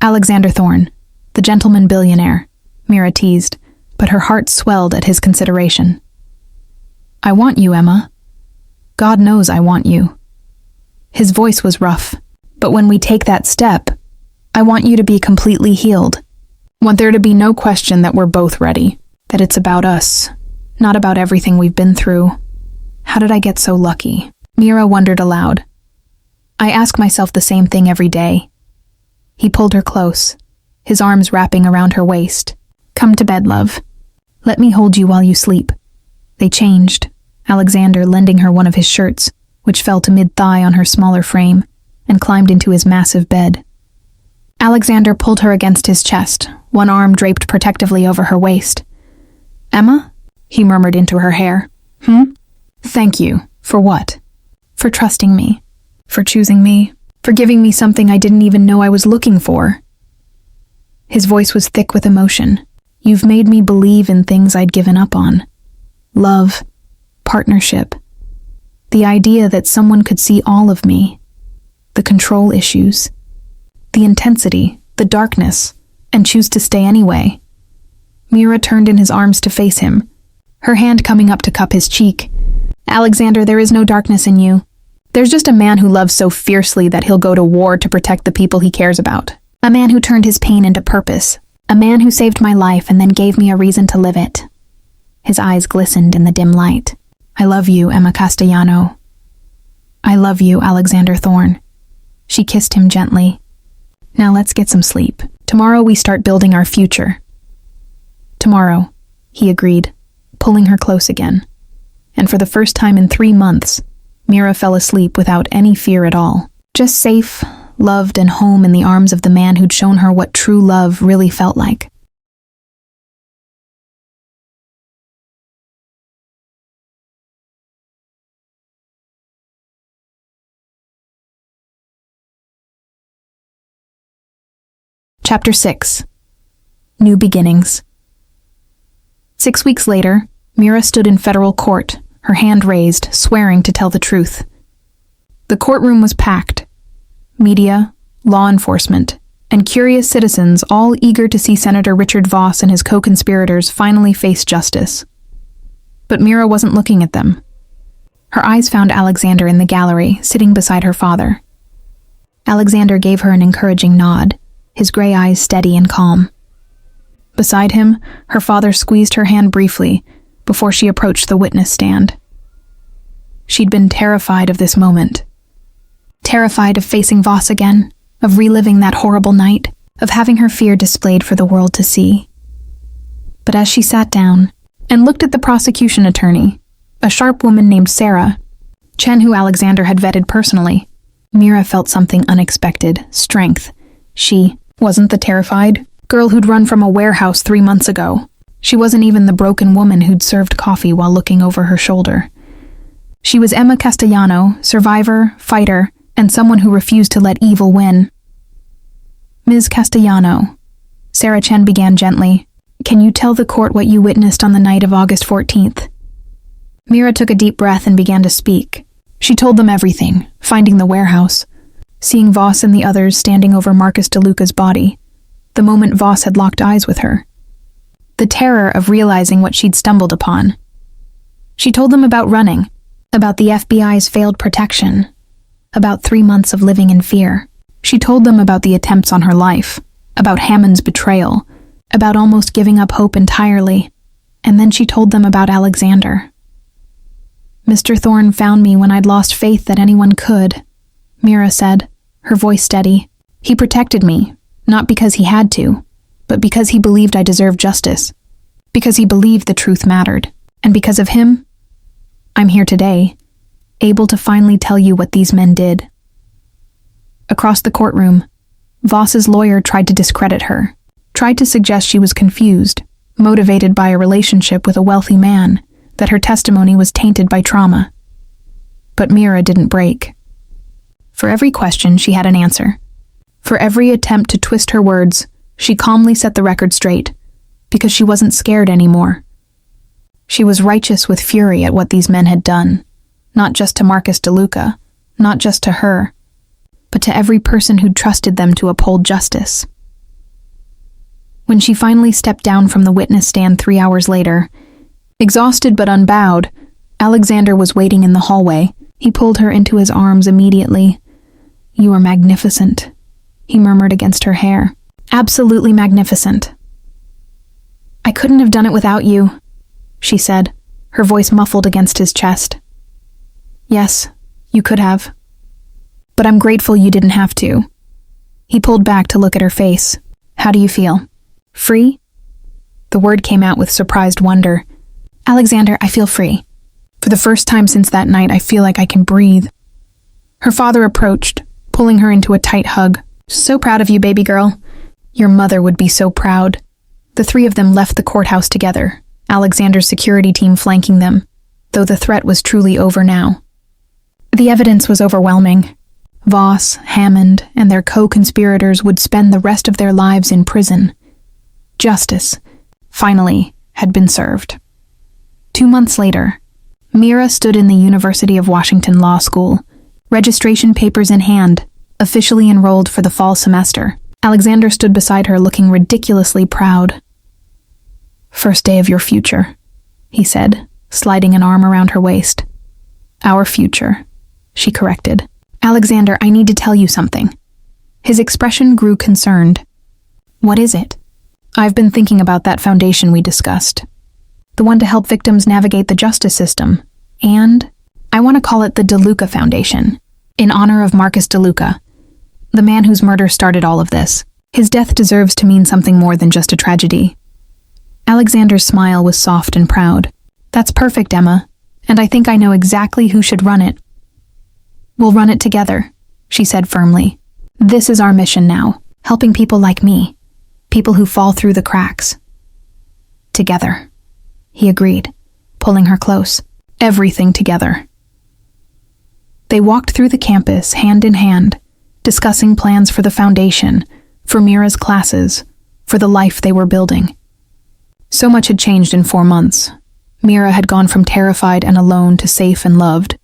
"Alexander Thorne, the gentleman billionaire," Mira teased, but her heart swelled at his consideration. "I want you, Emma. God knows I want you." His voice was rough. "But when we take that step, I want you to be completely healed. Want there to be no question that we're both ready, that it's about us, not about everything we've been through. How did I get so lucky?" Mira wondered aloud. "I ask myself the same thing every day." He pulled her close, his arms wrapping around her waist. "Come to bed, love. Let me hold you while you sleep." They changed, Alexander lending her one of his shirts, which fell to mid-thigh on her smaller frame, and climbed into his massive bed. Alexander pulled her against his chest, one arm draped protectively over her waist. "Emma?" he murmured into her hair. "Thank you. For what?" "For trusting me. For choosing me. For giving me something I didn't even know I was looking for." His voice was thick with emotion. "You've made me believe in things I'd given up on. Love. Partnership. The idea that someone could see all of me. The control issues. The intensity, the darkness, and choose to stay anyway." Mira turned in his arms to face him, her hand coming up to cup his cheek. "Alexander, there is no darkness in you. There's just a man who loves so fiercely that he'll go to war to protect the people he cares about. A man who turned his pain into purpose. A man who saved my life and then gave me a reason to live it. His eyes glistened in the dim light. I love you, Emma Castellano. I love you, Alexander Thorne. She kissed him gently. Now let's get some sleep. Tomorrow we start building our future. Tomorrow, he agreed, pulling her close again. And for the first time in 3 months, Mira fell asleep without any fear at all. Just safe, loved, and home in the arms of the man who'd shown her what true love really felt like. Chapter 6. New Beginnings. 6 weeks later, Mira stood in federal court, her hand raised, swearing to tell the truth. The courtroom was packed. Media, law enforcement, and curious citizens all eager to see Senator Richard Voss and his co-conspirators finally face justice. But Mira wasn't looking at them. Her eyes found Alexander in the gallery, sitting beside her father. Alexander gave her an encouraging nod, his gray eyes steady and calm. Beside him, her father squeezed her hand briefly before she approached the witness stand. She'd been terrified of this moment. Terrified of facing Voss again, of reliving that horrible night, of having her fear displayed for the world to see. But as she sat down and looked at the prosecution attorney, a sharp woman named Sarah, Chen who Alexander had vetted personally, Mira felt something unexpected, strength. She wasn't the terrified girl who'd run from a warehouse 3 months ago. She wasn't even the broken woman who'd served coffee while looking over her shoulder. She was Emma Castellano, survivor, fighter, and someone who refused to let evil win. Ms. Castellano, Sarah Chen began gently, can you tell the court what you witnessed on the night of August 14th? Mira took a deep breath and began to speak. She told them everything, finding the warehouse, seeing Voss and the others standing over Marcus DeLuca's body, the moment Voss had locked eyes with her. The terror of realizing what she'd stumbled upon. She told them about running, about the FBI's failed protection, about 3 months of living in fear. She told them about the attempts on her life, about Hammond's betrayal, about almost giving up hope entirely, and then she told them about Alexander. Mr. Thorne found me when I'd lost faith that anyone could, Mira said, her voice steady. He protected me, not because he had to, but because he believed I deserved justice, because he believed the truth mattered, and because of him, I'm here today, able to finally tell you what these men did. Across the courtroom, Voss's lawyer tried to discredit her, tried to suggest she was confused, motivated by a relationship with a wealthy man, that her testimony was tainted by trauma. But Mira didn't break. For every question, she had an answer. For every attempt to twist her words, she calmly set the record straight, because she wasn't scared anymore. She was righteous with fury at what these men had done, not just to Marcus DeLuca, not just to her, but to every person who'd trusted them to uphold justice. When she finally stepped down from the witness stand 3 hours later, exhausted but unbowed, Alexander was waiting in the hallway. He pulled her into his arms immediately. You are magnificent, he murmured against her hair. Absolutely magnificent. I couldn't have done it without you, she said, her voice muffled against his chest. Yes, you could have. But I'm grateful you didn't have to. He pulled back to look at her face. How do you feel? Free? The word came out with surprised wonder. Alexander, I feel free. For the first time since that night, I feel like I can breathe. Her father approached, pulling her into a tight hug. So proud of you, baby girl. Your mother would be so proud. The three of them left the courthouse together, Alexander's security team flanking them, though the threat was truly over now. The evidence was overwhelming. Voss, Hammond, and their co-conspirators would spend the rest of their lives in prison. Justice, finally, had been served. 2 months later, Mira stood in the University of Washington Law School, registration papers in hand, officially enrolled for the fall semester. Alexander stood beside her looking ridiculously proud. First day of your future, he said, sliding an arm around her waist. Our future, she corrected. Alexander, I need to tell you something. His expression grew concerned. What is it? I've been thinking about that foundation we discussed. The one to help victims navigate the justice system. And I want to call it the DeLuca Foundation, in honor of Marcus DeLuca, the man whose murder started all of this. His death deserves to mean something more than just a tragedy. Alexander's smile was soft and proud. That's perfect, Emma, and I think I know exactly who should run it. We'll run it together, she said firmly. This is our mission now, helping people like me, people who fall through the cracks. Together, he agreed, pulling her close. Everything together. They walked through the campus, hand in hand, discussing plans for the foundation, for Mira's classes, for the life they were building. So much had changed in 4 months. Mira had gone from terrified and alone to safe and loved,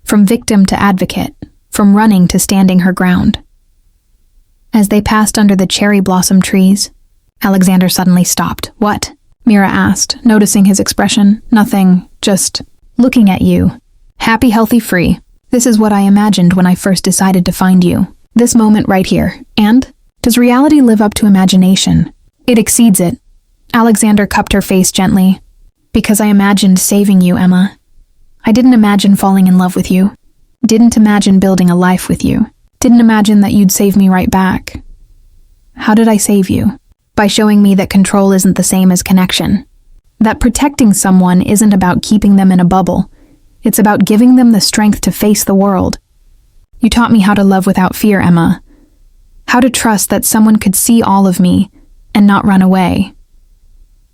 from victim to advocate, from running to standing her ground. As they passed under the cherry blossom trees, Alexander suddenly stopped. What? Mira asked, noticing his expression. Nothing, just looking at you. Happy, healthy, free. This is what I imagined when I first decided to find you. This moment right here. And? Does reality live up to imagination? It exceeds it. Alexander cupped her face gently. Because I imagined saving you, Emma. I didn't imagine falling in love with you. Didn't imagine building a life with you. Didn't imagine that you'd save me right back. How did I save you? By showing me that control isn't the same as connection. That protecting someone isn't about keeping them in a bubble. It's about giving them the strength to face the world. You taught me how to love without fear, Emma. How to trust that someone could see all of me and not run away.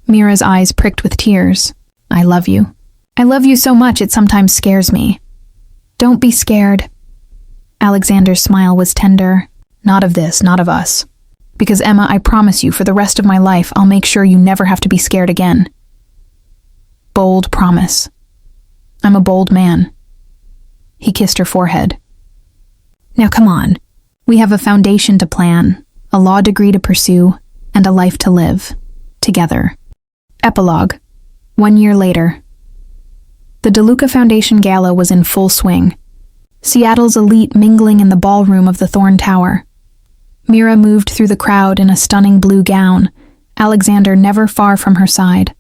Mira's eyes pricked with tears. I love you. I love you so much it sometimes scares me. Don't be scared. Alexander's smile was tender. Not of this, not of us. Because Emma, I promise you, for the rest of my life, I'll make sure you never have to be scared again. Bold promise. I'm a bold man. He kissed her forehead. Now come on. We have a foundation to plan, a law degree to pursue, and a life to live. Together. Epilogue. 1 year later. The DeLuca Foundation Gala was in full swing. Seattle's elite mingling in the ballroom of the Thorn Tower. Mira moved through the crowd in a stunning blue gown, Alexander never far from her side,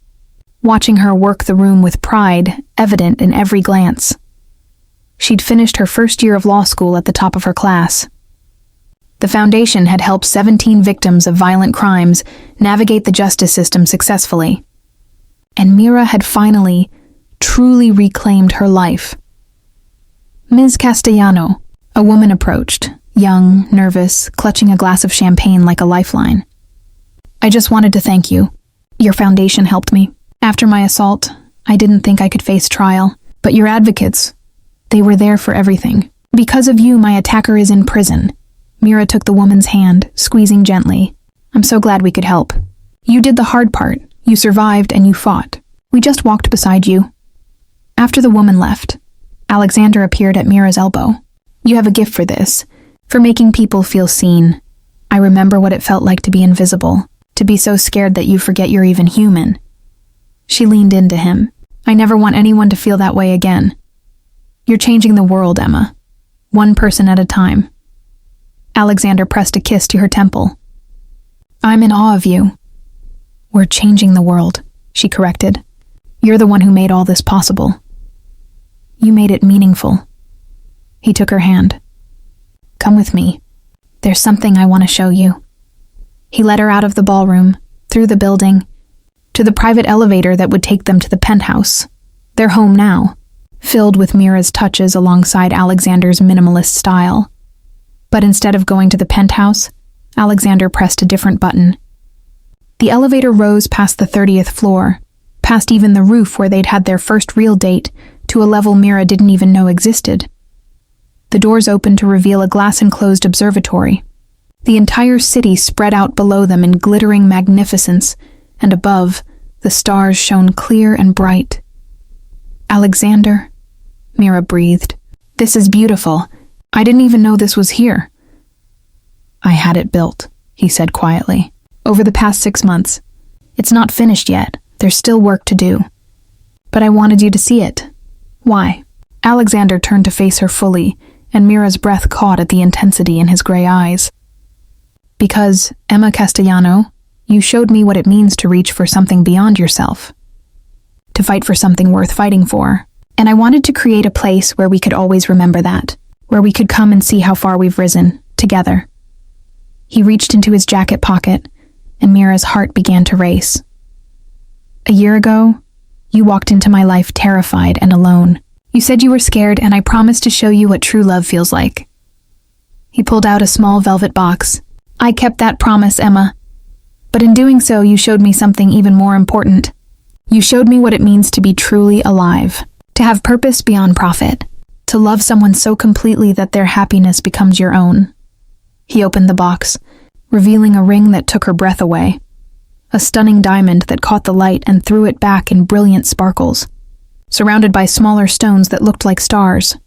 watching her work the room with pride evident in every glance. She'd finished her first year of law school at the top of her class. The foundation had helped 17 victims of violent crimes navigate the justice system successfully. And Mira had finally, truly reclaimed her life. Ms. Castellano, a woman approached, young, nervous, clutching a glass of champagne like a lifeline. I just wanted to thank you. Your foundation helped me. After my assault, I didn't think I could face trial, but your advocates, they were there for everything. Because of you, my attacker is in prison. Mira took the woman's hand, squeezing gently. I'm so glad we could help. You did the hard part. You survived and you fought. We just walked beside you. After the woman left, Alexander appeared at Mira's elbow. You have a gift for this, for making people feel seen. I remember what it felt like to be invisible, to be so scared that you forget you're even human. She leaned into him. I never want anyone to feel that way again. You're changing the world, Emma. One person at a time. Alexander pressed a kiss to her temple. I'm in awe of you. We're changing the world, she corrected. You're the one who made all this possible. You made it meaningful. He took her hand. Come with me. There's something I want to show you. He led her out of the ballroom, through the building, to the private elevator that would take them to the penthouse, their home now, filled with Mira's touches alongside Alexander's minimalist style. But instead of going to the penthouse, Alexander pressed a different button. The elevator rose past the 30th floor, past even the roof where they'd had their first real date, to a level Mira didn't even know existed. The doors opened to reveal a glass-enclosed observatory. The entire city spread out below them in glittering magnificence, and above, the stars shone clear and bright. Alexander, Mira breathed. This is beautiful. I didn't even know this was here. I had it built, he said quietly. Over the past 6 months. It's not finished yet. There's still work to do. But I wanted you to see it. Why? Alexander turned to face her fully, and Mira's breath caught at the intensity in his gray eyes. Because, Emma Castellano, you showed me what it means to reach for something beyond yourself. To fight for something worth fighting for. And I wanted to create a place where we could always remember that, where we could come and see how far we've risen, together. He reached into his jacket pocket, and Mira's heart began to race. A year ago, you walked into my life terrified and alone. You said you were scared, and I promised to show you what true love feels like. He pulled out a small velvet box. I kept that promise, Emma. But in doing so, you showed me something even more important. You showed me what it means to be truly alive, to have purpose beyond profit, to love someone so completely that their happiness becomes your own. He opened the box, revealing a ring that took her breath away. A stunning diamond that caught the light and threw it back in brilliant sparkles, surrounded by smaller stones that looked like stars.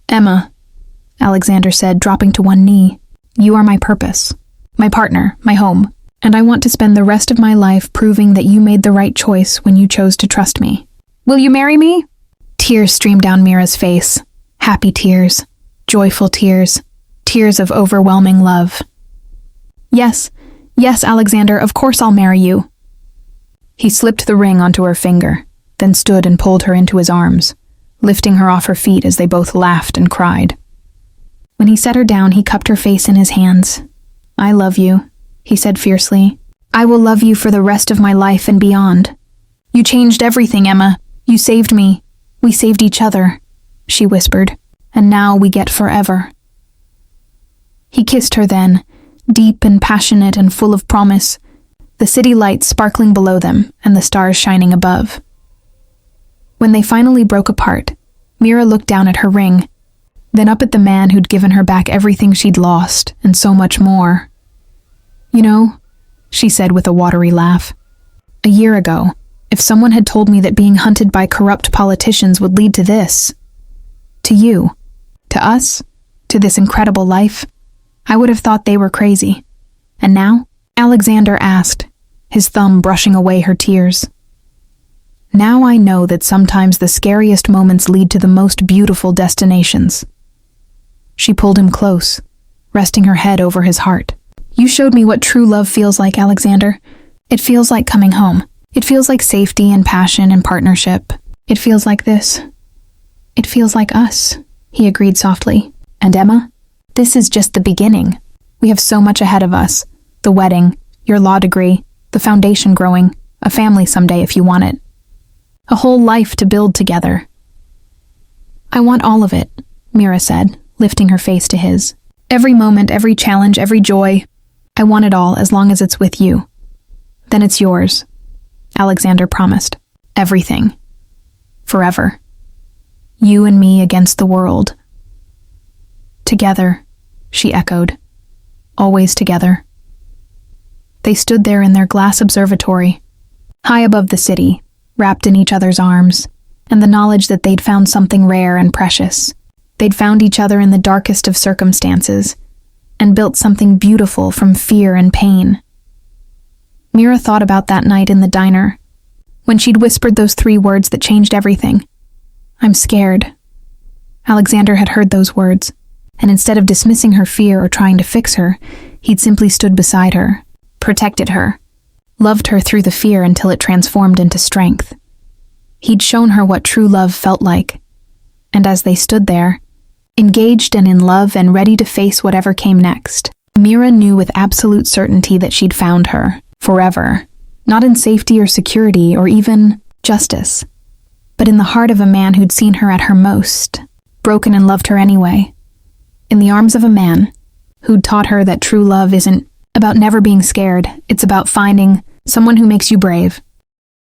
Emma, Alexander said, dropping to one knee, you are my purpose, my partner, my home, and I want to spend the rest of my life proving that you made the right choice when you chose to trust me. Will you marry me? Tears streamed down Mira's face. Happy tears, joyful tears, tears of overwhelming love. Yes, Alexander, of course I'll marry you. He slipped the ring onto her finger, then stood and pulled her into his arms, lifting her off her feet as they both laughed and cried. When he set her down, he cupped her face in his hands. I love you, he said fiercely. I will love you for the rest of my life and beyond. You changed everything, Emma. You saved me. We saved each other, she whispered, and now we get forever. He kissed her then, deep and passionate and full of promise, the city lights sparkling below them and the stars shining above. When they finally broke apart, Mira looked down at her ring, then up at the man who'd given her back everything she'd lost and so much more. You know, she said with a watery laugh, a year ago, if someone had told me that being hunted by corrupt politicians would lead to this, to you, to us, to this incredible life, I would have thought they were crazy. And now? Alexander asked, his thumb brushing away her tears. Now I know that sometimes the scariest moments lead to the most beautiful destinations. She pulled him close, resting her head over his heart. You showed me what true love feels like, Alexander. It feels like coming home. It feels like safety and passion and partnership. It feels like this. It feels like us, he agreed softly. And Emma, this is just the beginning. We have so much ahead of us. The wedding, your law degree, the foundation growing, a family someday if you want it. A whole life to build together. I want all of it, Mira said, lifting her face to his. Every moment, every challenge, every joy. I want it all as long as it's with you. Then it's yours, Alexander promised. Everything. Forever. You and me against the world. Together, she echoed. Always together. They stood there in their glass observatory, high above the city, wrapped in each other's arms, and the knowledge that they'd found something rare and precious. They'd found each other in the darkest of circumstances, and built something beautiful from fear and pain. Mira thought about that night in the diner, when she'd whispered those 3 words that changed everything. I'm scared. Alexander had heard those words, and instead of dismissing her fear or trying to fix her, he'd simply stood beside her, protected her, loved her through the fear until it transformed into strength. He'd shown her what true love felt like, and as they stood there, engaged and in love and ready to face whatever came next, Mira knew with absolute certainty that she'd found her, forever, not in safety or security or even justice, but in the heart of a man who'd seen her at her most, broken and loved her anyway, in the arms of a man who'd taught her that true love isn't about never being scared, it's about finding someone who makes you brave,